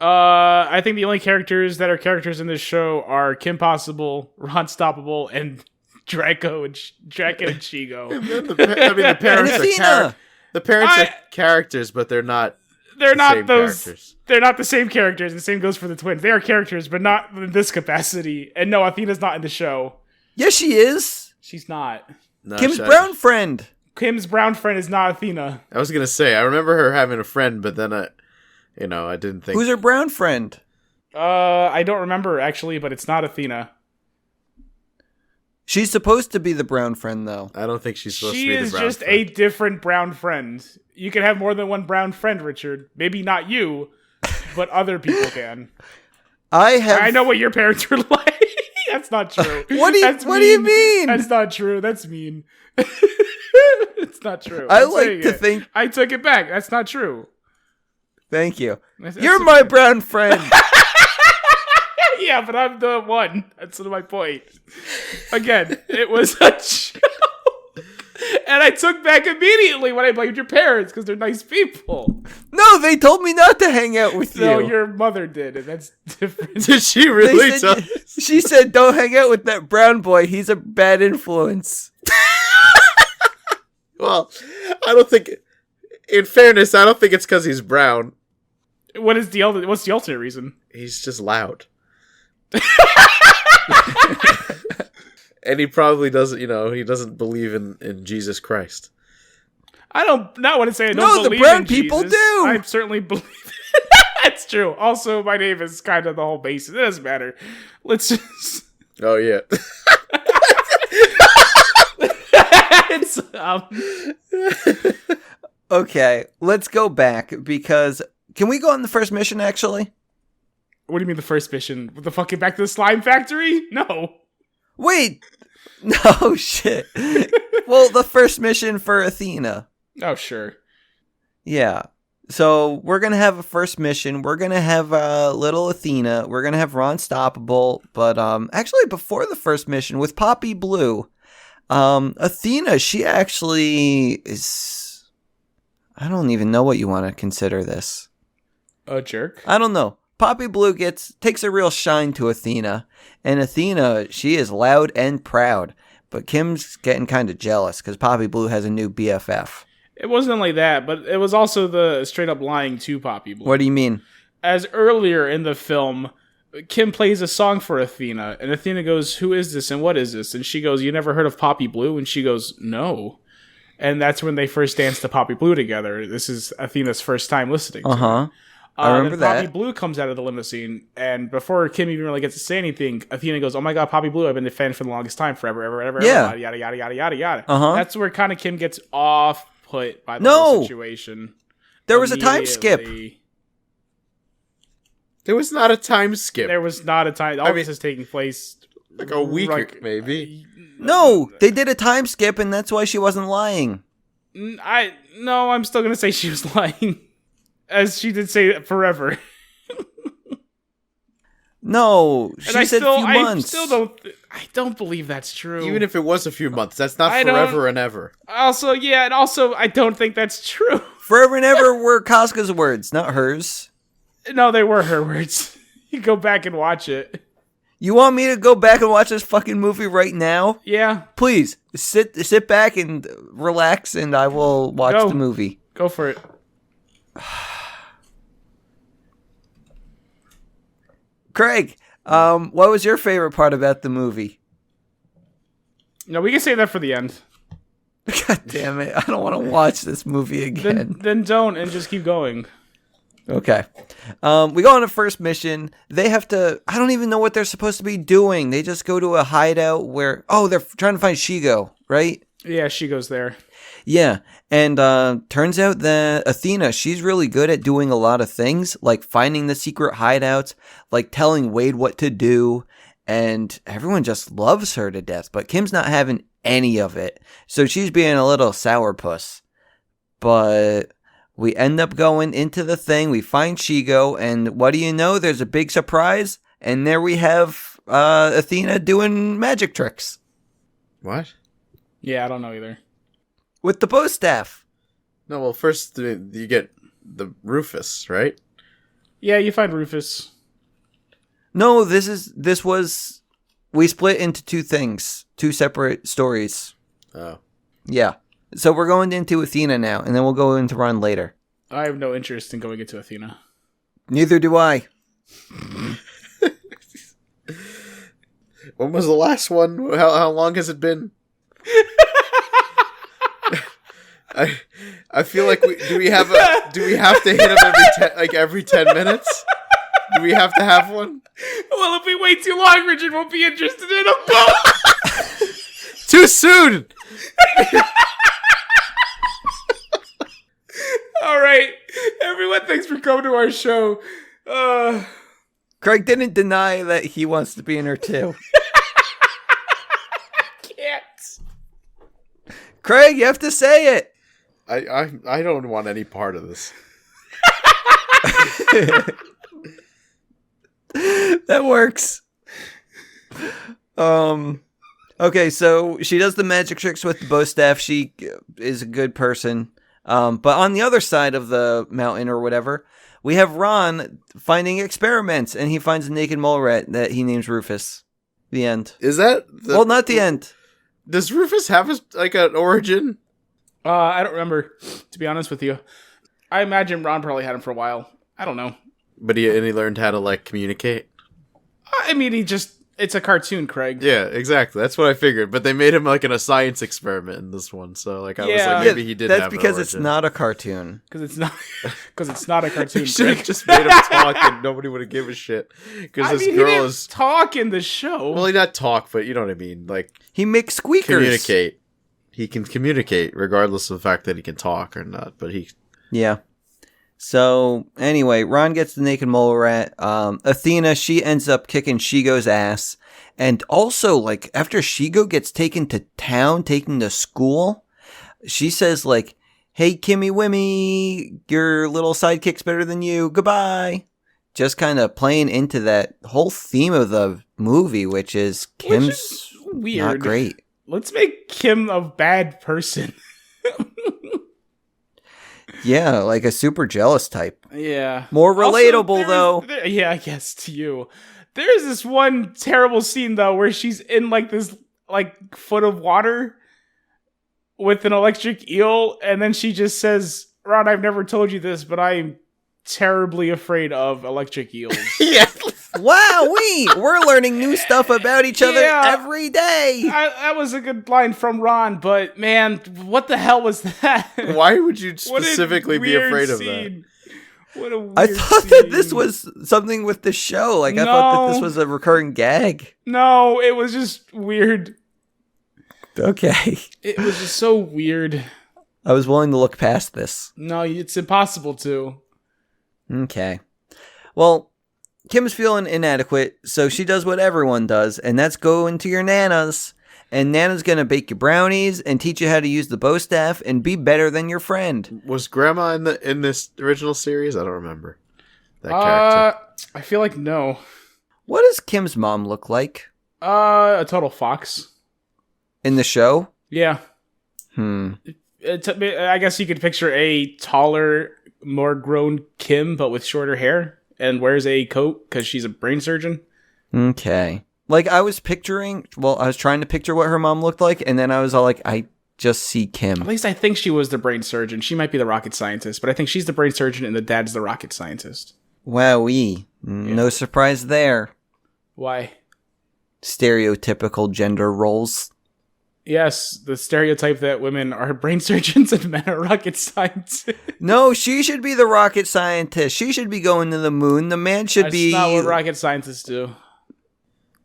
I think the only characters that are characters in this show are Kim Possible, Ron Stoppable, and Draco and Shigo. The parents are the parents are characters, but they're not. They're not those. Characters. They're not the same characters. The same goes for the twins. They are characters, but not in this capacity. And no, Athena's not in the show. Yes, she is. She's not. No, Kim's brown friend. Kim's brown friend is not Athena. I was gonna say I remember her having a friend, but then I didn't think. Who's her brown friend? I don't remember actually, but it's not Athena. She's supposed to be the brown friend, though. I don't think she's supposed to be She the is brown just friend. a different brown friend. You can have more than one brown friend, Richard. Maybe not you, but other people can. I know what your parents were like. That's not true. What do you mean? That's not true. That's mean. It's not true. I like to think. I took it back. That's not true. Thank you. That's You're my brown friend. Yeah, but I'm the one. That's my point. Again, it was a joke. And I took back immediately when I blamed your parents because they're nice people. No, they told me not to hang out with you. No, your mother did, and that's different. Did she really? She said, "Don't hang out with that brown boy. He's a bad influence." Well, I don't think. In fairness, I don't think it's because he's brown. What's the alternate reason? He's just loud. And he probably doesn't, he doesn't believe in Jesus Christ. I don't, not want to say I don't No, believe the brown in people Jesus. do. I certainly believe That's true. Also, my name is kind of the whole basis. It doesn't matter. Let's just... Oh, yeah. It's, Okay, let's go back because... Can we go on the first mission, actually? What do you mean the first mission? The fucking back to the slime factory? No. Wait! No, shit. Well, the first mission for Athena. Oh, sure. Yeah. So, we're gonna have a first mission. We're gonna have little Athena. We're gonna have Ron Stoppable. But, actually, before the first mission, with Poppy Blue, Athena, she actually is... I don't even know what you want to consider this. A jerk? I don't know. Poppy Blue takes a real shine to Athena, and Athena, she is loud and proud, but Kim's getting kind of jealous because Poppy Blue has a new BFF. It wasn't only that, but it was also the straight up lying to Poppy Blue. What do you mean? As earlier in the film, Kim plays a song for Athena, and Athena goes, "Who is this and what is this?" And she goes, "You never heard of Poppy Blue?" And she goes, "No." And that's when they first danced to Poppy Blue together. This is Athena's first time listening to her. I remember then Poppy that. Blue comes out of the limousine, and before Kim even really gets to say anything, Athena goes, "Oh my god, Poppy Blue, I've been a fan for the longest time, forever, ever, Yeah. yada, yada, yada, yada, yada. That's where kind of Kim gets off-put by the whole situation. There was a time skip. There was not a time skip. There was not a time. All this is taking place like a week maybe. No, they did a time skip, and that's why she wasn't lying. I'm still going to say she was lying. As she did say forever. No, she said a few months. I don't believe that's true. Even if it was a few months, that's not forever and ever. Also, I don't think that's true. Forever and ever were Casca's words, not hers. No, they were her words. You go back and watch it. You want me to go back and watch this fucking movie right now? Yeah. Please, sit back and relax, and I will watch the movie. Go for it. Craig, what was your favorite part about the movie? No, we can say that for the end. God damn it. I don't want to watch this movie again. Then don't, and just keep going. Okay. We go on a first mission. They have to... I don't even know what they're supposed to be doing. They just go to a hideout where... Oh, they're trying to find Shigo, right? Yeah, she goes there. Yeah, and turns out that Athena, she's really good at doing a lot of things, like finding the secret hideouts, like telling Wade what to do, and everyone just loves her to death, but Kim's not having any of it, so she's being a little sourpuss. But we end up going into the thing, we find Shigo, and what do you know, there's a big surprise. And there we have Athena doing magic tricks. What? Yeah, I don't know either. With the bow staff. No, well, first you get the Rufus, right? Yeah, you find Rufus. No, we split into two things. Two separate stories. Oh. Yeah. So we're going into Athena now, and then we'll go into Ron later. I have no interest in going into Athena. Neither do I. When was the last one? How long has it been? I feel like do we have to hit him every 10 minutes? Do we have to have one? Well, if we wait too long, Richard won't be interested in him. Too soon. All right, everyone, thanks for coming to our show. Craig didn't deny that he wants to be in her too. Can't. Craig, you have to say it. I don't want any part of this. That works. Okay, so she does the magic tricks with the bow staff. She is a good person. But on the other side of the mountain or whatever, we have Ron finding experiments, and he finds a naked mole rat that he names Rufus. The end. Is that well, not the end. Does Rufus have an origin? I don't remember, to be honest with you. I imagine Ron probably had him for a while. I don't know. But he learned how to communicate? I mean, it's a cartoon, Craig. Yeah, exactly. That's what I figured. But they made him in a science experiment in this one. So I was like, maybe he did. That's because it's not a cartoon. Because it's not a cartoon. Should have just made him talk, and nobody would have given a shit. Because this girl is talk in the show. Well, he not talk, but you know what I mean. He makes squeakers. Communicate. He can communicate regardless of the fact that he can talk or not. But yeah. So, anyway, Ron gets the naked mole rat. Athena, she ends up kicking Shigo's ass. And also, after Shigo gets taken to town, taken to school, she says, hey, Kimmy Wimmy, your little sidekick's better than you. Goodbye. Just kind of playing into that whole theme of the movie, which is Kim's weird. Not great. Let's make Kim a bad person. Yeah, a super jealous type. Yeah. More relatable, though. Yeah, I guess, to you. There's this one terrible scene, though, where she's in, this, foot of water with an electric eel, and then she just says, Ron, I've never told you this, but I'm terribly afraid of electric eels. Yeah. Wow, we're learning new stuff about each other every day. That was a good line from Ron, but man, what the hell was that? Why would you specifically be afraid of that? What a weird I thought that this was something with the show. I thought that this was a recurring gag. No, it was just weird. Okay. It was just so weird. I was willing to look past this. No, it's impossible to. Okay. Well, Kim's feeling inadequate, so she does what everyone does, and that's go into your Nana's. And Nana's going to bake you brownies and teach you how to use the bow staff and be better than your friend. Was Grandma in this original series? I don't remember that character. I feel like no. What does Kim's mom look like? A total fox. In the show? Yeah. I guess you could picture a taller, more grown Kim, but with shorter hair, and wears a coat because she's a brain surgeon. Okay. I was trying to picture what her mom looked like, and then I was all I just see Kim. At least I think she was the brain surgeon. She might be the rocket scientist, but I think she's the brain surgeon and the dad's the rocket scientist. Wowee. No surprise there. Why? Stereotypical gender roles. Yes, the stereotype that women are brain surgeons and men are rocket scientists. No, she should be the rocket scientist. She should be going to the moon. The man should be... That's not what rocket scientists do.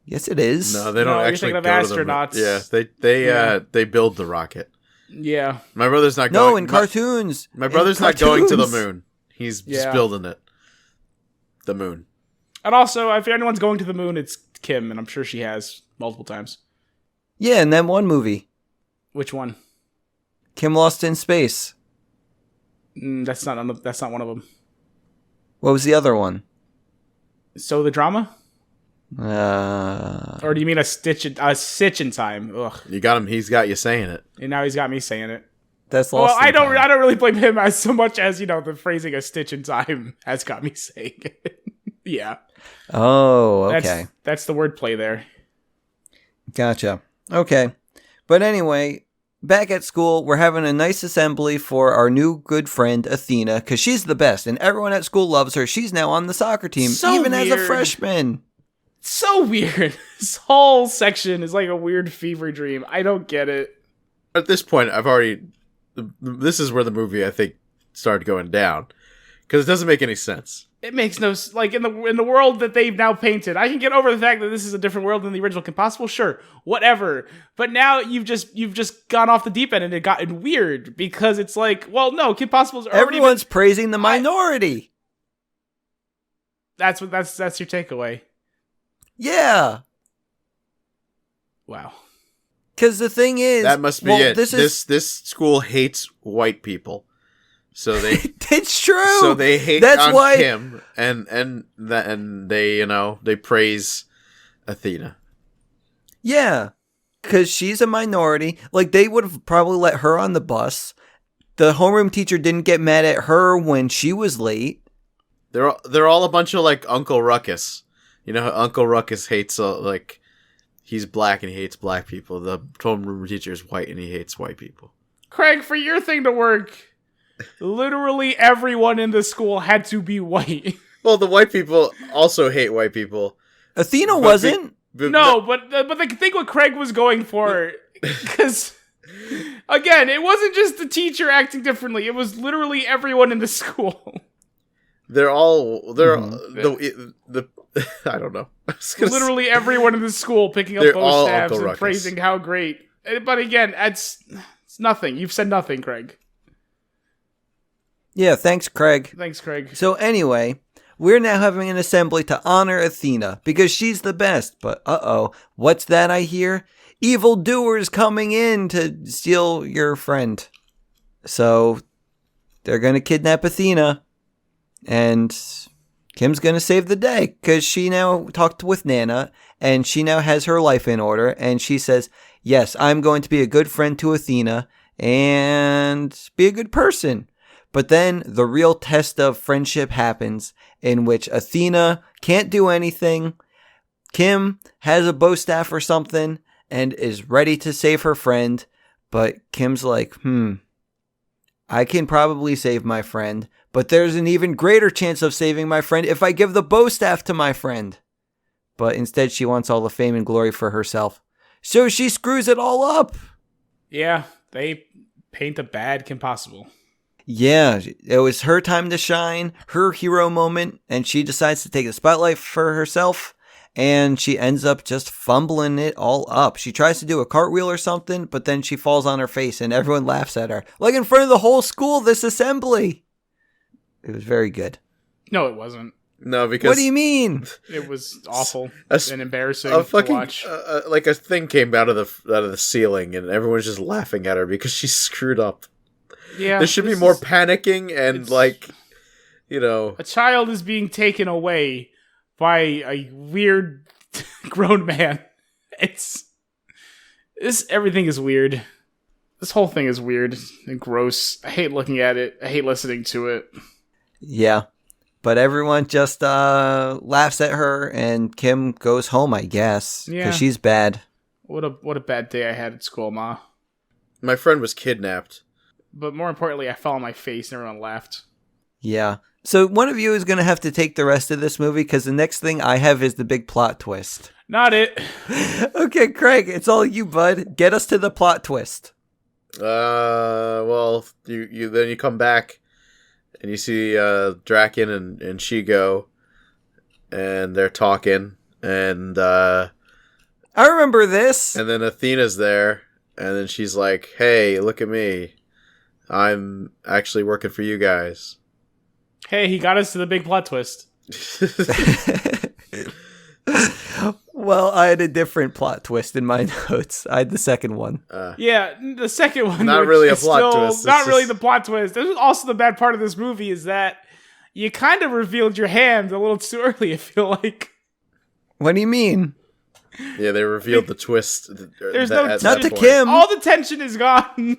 Yes, it is. No, they don't actually go to astronauts. Yeah, they build the rocket. Yeah. My brother's not going... No, in cartoons. My brother's not going to the moon. He's just building it. The moon. And also, if anyone's going to the moon, it's Kim, and I'm sure she has multiple times. Yeah, in that one movie. Which one? Kim Lost in Space. That's not one of them. What was the other one? So the Drama? Or do you mean a stitch in time? Ugh. You got him. He's got you saying it. And now he's got me saying it. That's lost. Well, I don't really blame him as so much as, the phrasing a stitch in time has got me saying it. Yeah. Oh, okay. That's the wordplay there. Gotcha. Okay. But anyway, back at school, we're having a nice assembly for our new good friend, Athena, because she's the best, and everyone at school loves her. She's now on the soccer team, even as a freshman. So weird. This whole section is like a weird fever dream. I don't get it. At this point, this is where the movie, I think, started going down. Because it doesn't make any sense. It makes no... Like, in the world that they've now painted, I can get over the fact that this is a different world than the original Kim Possible, sure, whatever. But now you've just gone off the deep end and it gotten weird. Because it's like, well, no, Kim Possible's already... Everyone's praising the minority. That's your takeaway. Yeah. Wow. Because the thing is... That must be it. This school hates white people. So they... It's true! So they hate Kim, and they, they praise Athena. Yeah. Because she's a minority. Like, they would have probably let her on the bus. The homeroom teacher didn't get mad at her when she was late. They're all a bunch of, like, Uncle Ruckus. You know how Uncle Ruckus hates, he's black and he hates black people. The homeroom teacher is white and he hates white people. Craig, for your thing to work, literally everyone in the school had to be white. Well, the white people also hate white people. Athena wasn't. But I think what Craig was going for, because, again, it wasn't just the teacher acting differently. It was literally everyone in the school. They're all I don't know. Literally everyone in the school picking up bow staves and praising how great. But again, it's nothing. You've said nothing, Craig. Yeah, thanks, Craig. Thanks, Craig. So anyway, we're now having an assembly to honor Athena because she's the best. But what's that I hear? Evil doers coming in to steal your friend. So they're going to kidnap Athena. And Kim's going to save the day because she now talked with Nana and she now has her life in order. And she says, yes, I'm going to be a good friend to Athena and be a good person. But then the real test of friendship happens in which Athena can't do anything. Kim has a bow staff or something and is ready to save her friend. But Kim's like, I can probably save my friend. But there's an even greater chance of saving my friend if I give the bow staff to my friend. But instead she wants all the fame and glory for herself. So she screws it all up. Yeah, they paint a bad Kim Possible. Yeah, it was her time to shine, her hero moment, and she decides to take the spotlight for herself, and she ends up just fumbling it all up. She tries to do a cartwheel or something, but then she falls on her face, and everyone laughs at her. Like in front of the whole school, this assembly. It was very good. No, it wasn't. No, because... What do you mean? It was awful and embarrassing to watch. Like a thing came out of the ceiling, and everyone's just laughing at her because she screwed up. Yeah, there should be more panicking and a child is being taken away by a weird grown man. Everything is weird. This whole thing is weird and gross. I hate looking at it. I hate listening to it. Yeah, but everyone just laughs at her, and Kim goes home, I guess, because she's bad. What a bad day I had at school, Ma. My friend was kidnapped. But more importantly, I fell on my face and everyone laughed. Yeah. So one of you is going to have to take the rest of this movie because the next thing I have is the big plot twist. Not it. Okay, Craig, it's all you, bud. Get us to the plot twist. Well, you come back and you see Draken and Shigo, and they're talking, and I remember this. And then Athena's there, and then she's like, "Hey, look at me. I'm actually working for you guys." Hey, he got us to the big plot twist. Well, I had a different plot twist in my notes. I had the second one. Yeah, the second one. Not really a plot twist. Not really the plot twist. This is also the bad part of this movie is that you kind of revealed your hand a little too early, I feel like. What do you mean? Yeah, they revealed the twist. There's no not to Kim. All the tension is gone.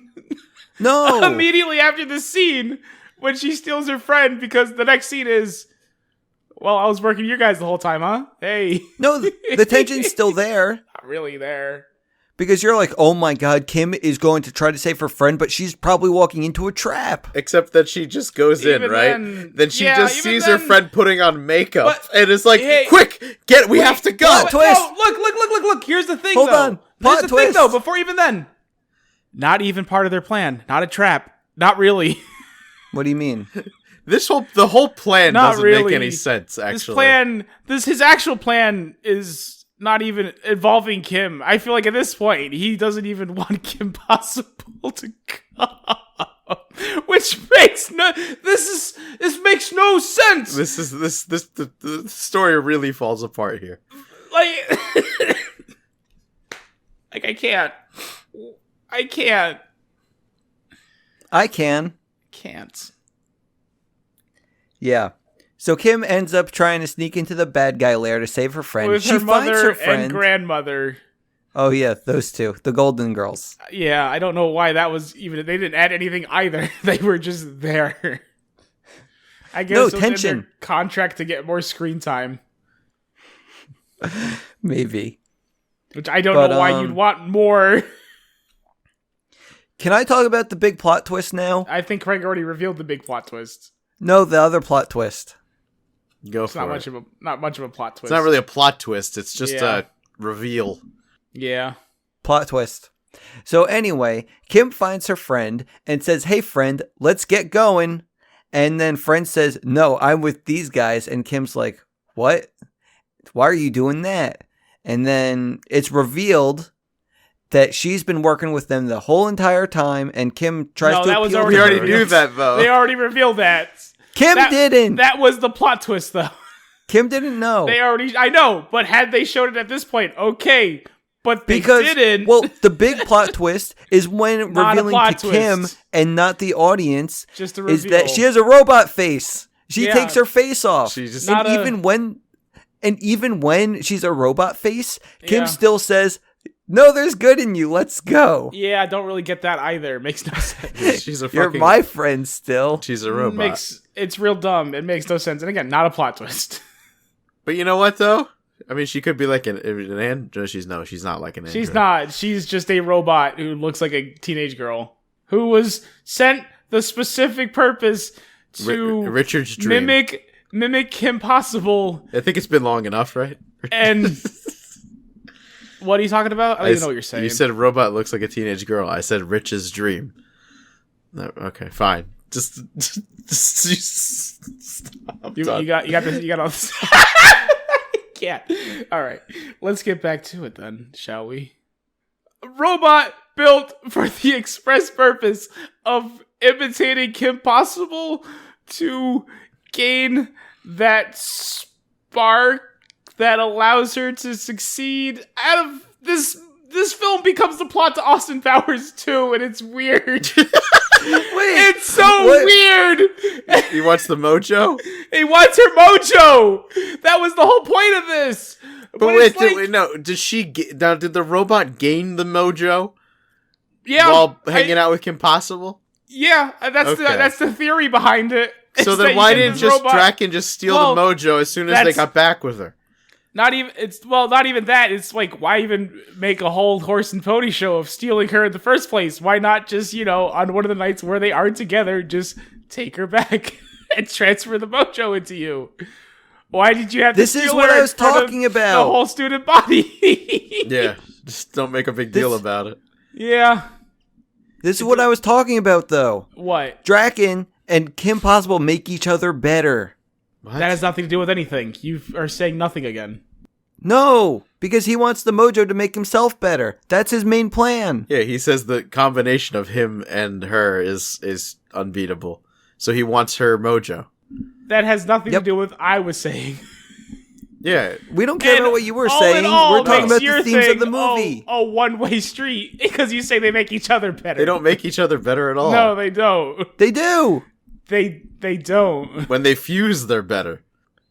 No. Immediately after the scene when she steals her friend, because the next scene is, well, I was working you guys the whole time, huh? Hey. No, the tension's still there. Not really there. Because you're like, oh my god, Kim is going to try to save her friend, but she's probably walking into a trap. Except that she just goes in, right? Then she just sees her friend putting on makeup, and it's like, hey, quick, we have to go. Plot twist. No, look. Here's the thing, Hold though. on. Here's the twist. thing, though, before even then. Not even part of their plan. Not a trap. Not really. What do you mean? The whole plan not doesn't really. make any sense, actually. His actual plan is not even involving Kim. I feel like at this point, he doesn't even want Kim Possible to come. Which makes this makes no sense. The story really falls apart here. Like, like I can't. Can't. Yeah. So Kim ends up trying to sneak into the bad guy lair to save her friend. With she her finds mother her friend and grandmother. Oh yeah, those two, the Golden Girls. Yeah, I don't know why that was even. They didn't add anything either. They were just there. I guess no it was tension. in their contract to get more screen time. Maybe. Which I don't know why you'd want more. Can I talk about the big plot twist now? I think Craig already revealed the big plot twist. No, the other plot twist. It's not much of a plot twist. It's not really a plot twist. It's just a reveal. Yeah. Plot twist. So anyway, Kim finds her friend and says, "Hey friend, let's get going." And then friend says, "No, I'm with these guys." And Kim's like, "What? Why are you doing that?" And then it's revealed that she's been working with them the whole entire time, and Kim tries to appeal to We already her. knew that, though. They already revealed that. Kim didn't. That was the plot twist, though. Kim didn't know. I know, but had they showed it at this point, okay. But they didn't. Well, the big plot twist is when Not revealing to Kim and not the audience just a reveal. is that she has a robot face. She takes her face off. She's just even when she's a robot face, Kim still says, "No, there's good in you. Let's go." Yeah, I don't really get that either. It makes no sense. You're my friend still. She's a robot. It's real dumb. It makes no sense. And again, not a plot twist. But you know what, though? I mean, she could be like an android. She's not like an android. She's not. She's just a robot who looks like a teenage girl who was sent the specific purpose to Richard's dream. mimic Kim Possible. I think it's been long enough, right? And what are you talking about? I don't even know what you're saying. You said a robot looks like a teenage girl. I said Rich's dream. No, okay, fine. Just stop. You got all this. Can't. All right, let's get back to it then, shall we? A robot built for the express purpose of imitating Kim Possible to gain that spark that allows her to succeed. Out of this film becomes the plot to Austin Powers 2, and it's weird. It's so weird. He wants the mojo? He wants her mojo. That was the whole point of this. But wait, did the robot gain the mojo? Yeah. While hanging out with Kim Possible? Yeah, that's the theory behind it. So then why didn't Draken just steal the mojo as soon as they got back with her? Not even that. It's like, why even make a whole horse and pony show of stealing her in the first place? Why not just, on one of the nights where they aren't together, just take her back and transfer the mojo into you? Why did you have to steal her? This is what I was talking about. The whole student body. Yeah, just don't make a big deal about it. Yeah. This is what I was talking about, though. What? Draken and Kim Possible make each other better. What? That has nothing to do with anything. You are saying nothing again. No, because he wants the mojo to make himself better. That's his main plan. Yeah, he says the combination of him and her is unbeatable. So he wants her mojo. That has nothing to do with I was saying. Yeah. We don't care about what you were saying. We're talking about the themes of the movie. Oh, one-way street. Because you say they make each other better. They don't make each other better at all. No, they don't. They do. They don't. When they fuse, they're better.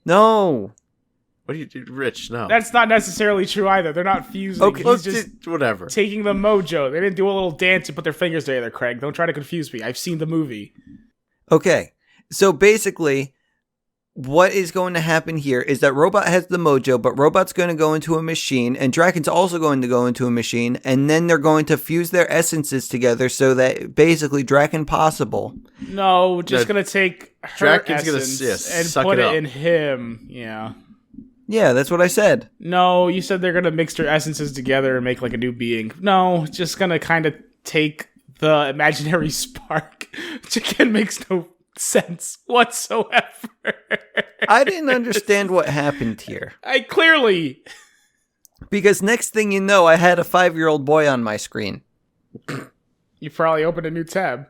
No. What do you do, Rich? No. That's not necessarily true either. They're not fusing. Okay. He's just whatever. taking the mojo. They didn't do a little dance and put their fingers together, Craig. Don't try to confuse me. I've seen the movie. Okay. So basically, what is going to happen here is that Robot has the mojo, but Robot's going to go into a machine, and Draken's also going to go into a machine, and then they're going to fuse their essences together so that basically Draken possible. No, just going to take her Draken's essence and suck put it it up. in him. Yeah. Yeah, that's what I said. No, you said they're going to mix their essences together and make like a new being. No, just going to kind of take the imaginary spark, which again makes no sense whatsoever. I didn't understand what happened here. I clearly. Because next thing you know, I had a 5-year-old boy on my screen. You probably opened a new tab.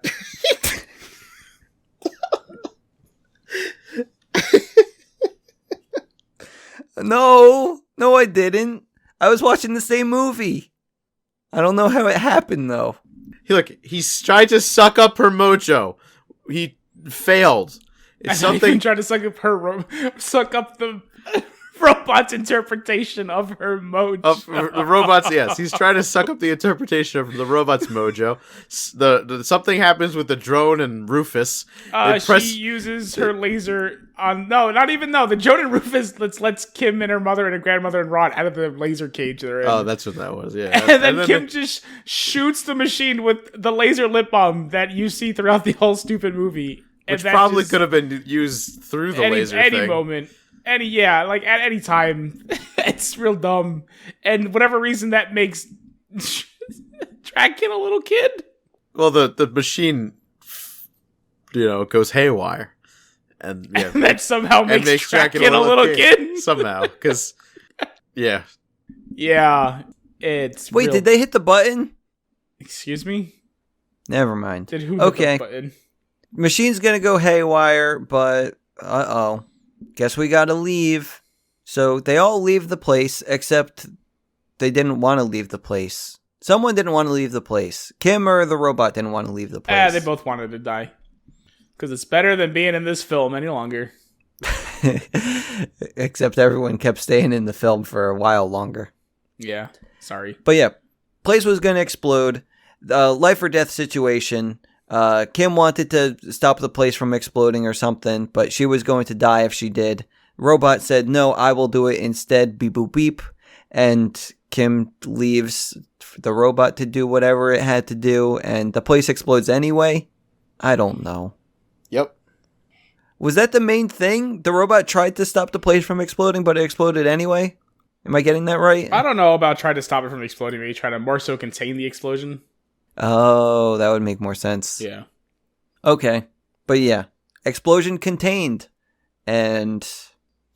No, I didn't. I was watching the same movie. I don't know how it happened, though. Look, he's tried to suck up her mojo. He failed. It's something trying to suck up the robot's interpretation of her mojo. of the robots. Yes, he's trying to suck up the interpretation of the robot's mojo. The something happens with the drone and Rufus. She uses her laser on the drone and Rufus lets Kim and her mother and her grandmother and Ron out of the laser cage they're in. Oh, that's what that was. Yeah, and then Kim just shoots the machine with the laser lip balm that you see throughout the whole stupid movie. Which probably could have been used through the laser thing. Any moment. At any time. It's real dumb. And whatever reason that makes Draken a little kid. Well, the machine, goes haywire. And that somehow makes Draken a little kid. Somehow. Because, yeah. Yeah. It's Wait, did they hit the button? Excuse me? Never mind. Did who hit the button? Machine's gonna go haywire, but guess we gotta leave. So they all leave the place, except they didn't want to leave the place. Someone didn't want to leave the place. Kim or the robot didn't want to leave the place. They both wanted to die. Because it's better than being in this film any longer. Except everyone kept staying in the film for a while longer. Yeah, sorry. But yeah, place was gonna explode. Life or death situation. Kim wanted to stop the place from exploding or something, but she was going to die if she did. Robot said, no, I will do it instead, beep boop beep. And Kim leaves the robot to do whatever it had to do, and the place explodes anyway? I don't know. Yep. Was that the main thing? The robot tried to stop the place from exploding, but it exploded anyway? Am I getting that right? I don't know about trying to stop it from exploding. Maybe try to more so contain the explosion. Oh, that would make more sense. Yeah. Okay. But yeah, explosion contained. And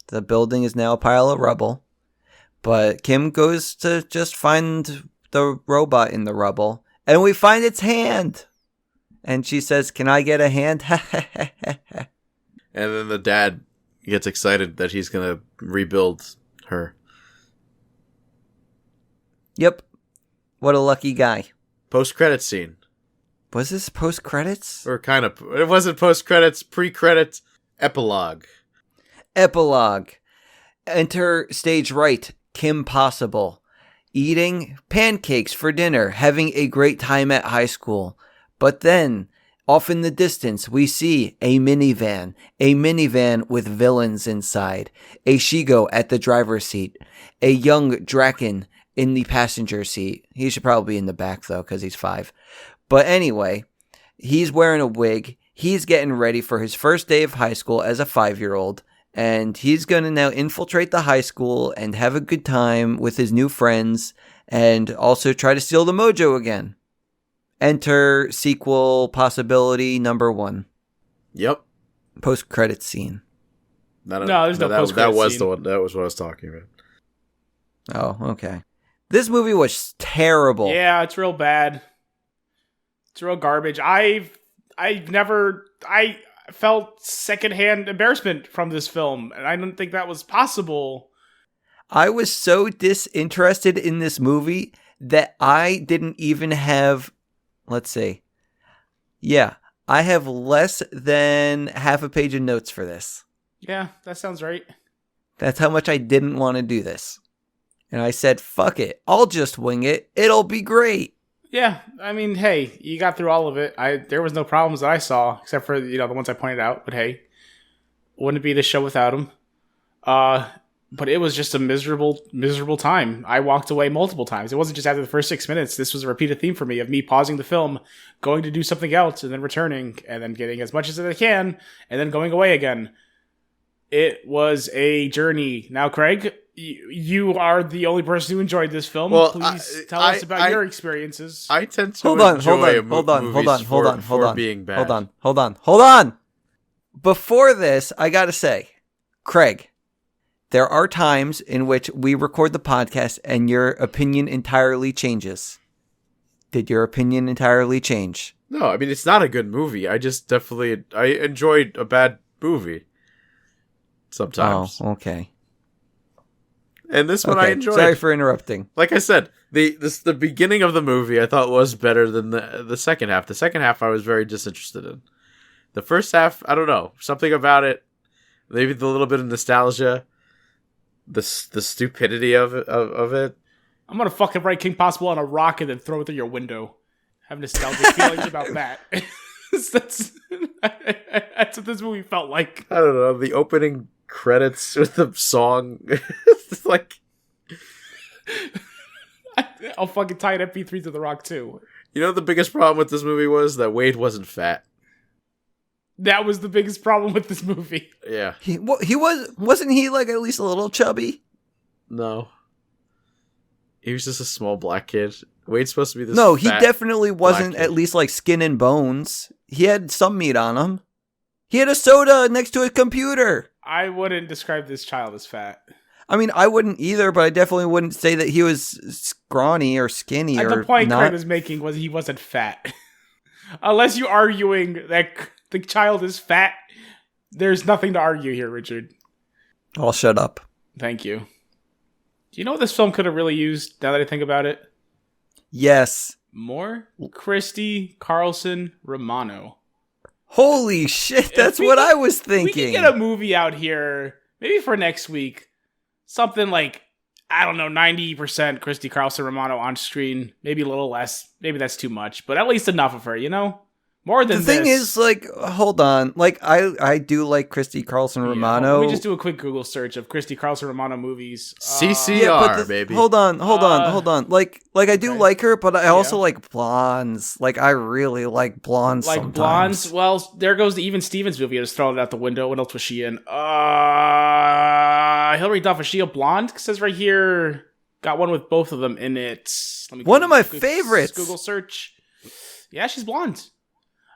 the building is now a pile of rubble. But Kim goes to just find the robot in the rubble. And we find its hand. And she says, can I get a hand? And then the dad gets excited that he's going to rebuild her. Yep. What a lucky guy. Post-credit scene. Was this post-credits? Or kind of. It wasn't post-credits, pre-credit, epilogue. Epilogue. Enter stage right, Kim Possible. Eating pancakes for dinner, having a great time at high school. But then, off in the distance, we see a minivan with villains inside. A Shigo at the driver's seat. A young Draken in the passenger seat. He should probably be in the back, though, because he's 5. But anyway, he's wearing a wig. He's getting ready for his first day of high school as a 5-year-old. And he's going to now infiltrate the high school and have a good time with his new friends. And also try to steal the mojo again. Enter sequel possibility number 1. Yep. Post-credit scene. No, there's no post-credit That was scene. the one. That was what I was talking about. Oh, okay. This movie was terrible. Yeah, it's real bad. It's real garbage. I felt secondhand embarrassment from this film, and I didn't think that was possible. I was so disinterested in this movie that I didn't even have, let's see. Yeah, I have less than half a page of notes for this. Yeah, that sounds right. That's how much I didn't want to do this. And I said, fuck it. I'll just wing it. It'll be great. Yeah, I mean, hey, you got through all of it. There was no problems that I saw, except for, the ones I pointed out. But hey, wouldn't be the show without him. But it was just a miserable, miserable time. I walked away multiple times. It wasn't just after the first 6 minutes. This was a repeated theme for me of me pausing the film, going to do something else, and then returning, and then getting as much as I can, and then going away again. It was a journey. Now, Craig, you are the only person who enjoyed this film. Well, please tell us about your experiences. I tend to enjoy movies for being bad. Hold on. Before this, I gotta say, Craig, there are times in which we record the podcast and your opinion entirely changes. Did your opinion entirely change? No, I mean, it's not a good movie. I enjoyed a bad movie. Sometimes. Oh, okay. And this one I enjoyed. Sorry for interrupting. Like I said, the beginning of the movie I thought was better than the second half. The second half I was very disinterested in. The first half, I don't know. Something about it. Maybe the little bit of nostalgia. The stupidity of it. I'm gonna fucking write King Possible on a rock and then throw it through your window. Have nostalgic feelings about that. That's what this movie felt like. I don't know. The opening credits with the song. It's like... I'll fucking tie an MP3 to the rock too. You know the biggest problem with this movie was that Wade wasn't fat. That was the biggest problem with this movie. Yeah. Wasn't he like at least a little chubby? No. He was just a small black kid. Wade's supposed to be this No, he definitely wasn't at least like skin and bones. He had some meat on him. He had a soda next to his computer. I wouldn't describe this child as fat. I mean, I wouldn't either, but I definitely wouldn't say that he was scrawny or skinny or the point not. Craig was making was he wasn't fat. Unless you're arguing that the child is fat, there's nothing to argue here, Richard. I'll shut up. Thank you. Do you know what this film could have really used, now that I think about it? Yes. More Christy Carlson Romano. Holy shit, that's what I was thinking. We could get a movie out here, maybe for next week. Something like, I don't know, 90% Christy Carlson Romano on screen. Maybe a little less. Maybe that's too much. But at least enough of her, you know? More than the thing is, like, hold on. Like, I do like Christy Carlson Romano. Let me just do a quick Google search of Christy Carlson Romano movies. CCR, baby. Hold on. Like I do like her, but I also like blondes. Like, I really like blondes sometimes. Blondes? Well, there goes the Even Stevens movie. I just thrown it out the window. What else was she in? Hilary Duff. Is she a blonde? It says right here, got one with both of them in it. One of my favorites. Google search. Yeah, she's blonde.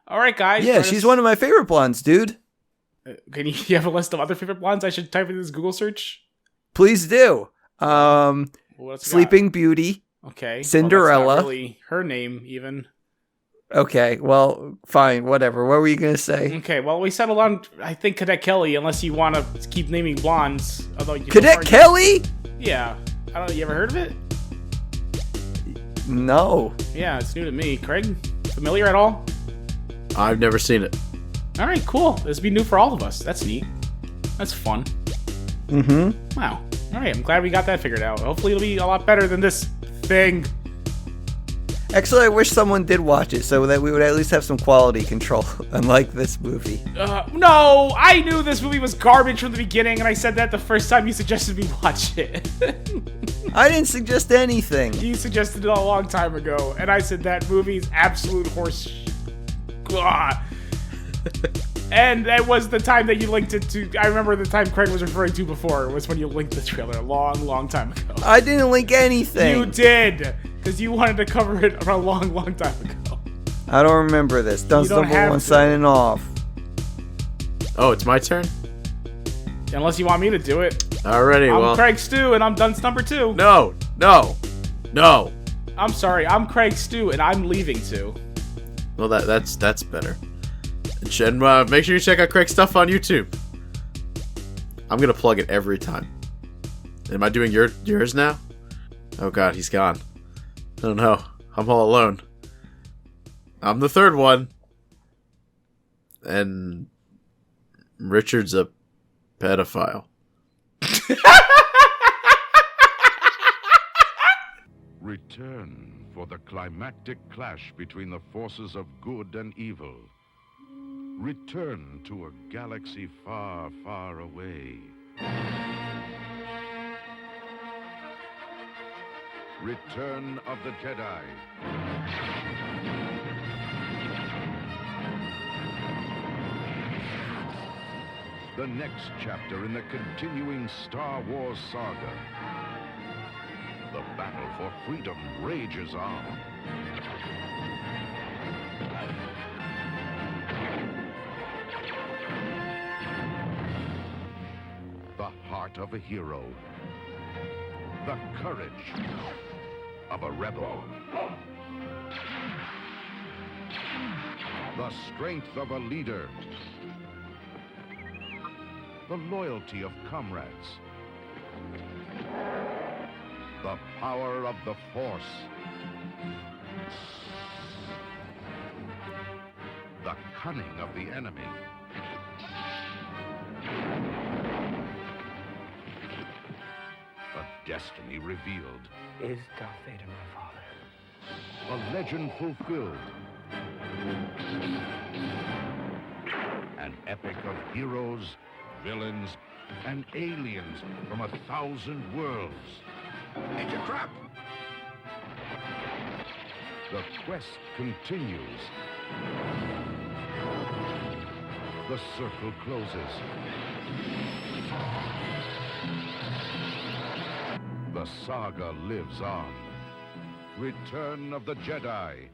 All right, guys. Yeah, she's one of my favorite blondes, dude. Can you have a list of other favorite blondes I should type in this Google search? Please do. Sleeping Beauty. Okay. Cinderella. Well, that's not really her name, even. Okay, well, fine, whatever. What were you going to say? Okay, well, we settled on, I think, Cadet Kelly, unless you want to keep naming blondes. Although Cadet Kelly? Yeah. I don't know, you ever heard of it? No. Yeah, it's new to me. Craig, familiar at all? I've never seen it. All right, cool. This will be new for all of us. That's neat. That's fun. Mm-hmm. Wow. All right, I'm glad we got that figured out. Hopefully it'll be a lot better than this thing. Actually, I wish someone did watch it so that we would at least have some quality control, unlike this movie. No! I knew this movie was garbage from the beginning, and I said that the first time you suggested me watch it. I didn't suggest anything. You suggested it a long time ago, and I said that movie's absolute horse... And that was the time that you linked it to. I remember the time Craig was referring to before was when you linked the trailer a long time ago. I didn't link anything. You did, because you wanted to cover it a long time ago. I don't remember this. Dunces number 1 signing off. Oh, it's my turn? Unless you want me to do it. Alrighty, I'm Craig Stew, and I'm Dunce number 2. No. I'm sorry, I'm Craig Stew, and I'm leaving too. Well, that's better. And make sure you check out Craig's stuff on YouTube. I'm gonna plug it every time. Am I doing yours now? Oh god, he's gone. Oh no, I'm all alone. I'm the third one. And Richard's a pedophile. Return for the climactic clash between the forces of good and evil. Return to a galaxy far, far away. Return of the Jedi. The next chapter in the continuing Star Wars saga. The battle for freedom rages on. The heart of a hero. The courage of a rebel. The strength of a leader. The loyalty of comrades. The power of the Force. The cunning of the enemy. A destiny revealed. Is Darth Vader my father? A legend fulfilled. An epic of heroes, villains, and aliens from 1,000 worlds. It's a trap! The quest continues. The circle closes. The saga lives on. Return of the Jedi.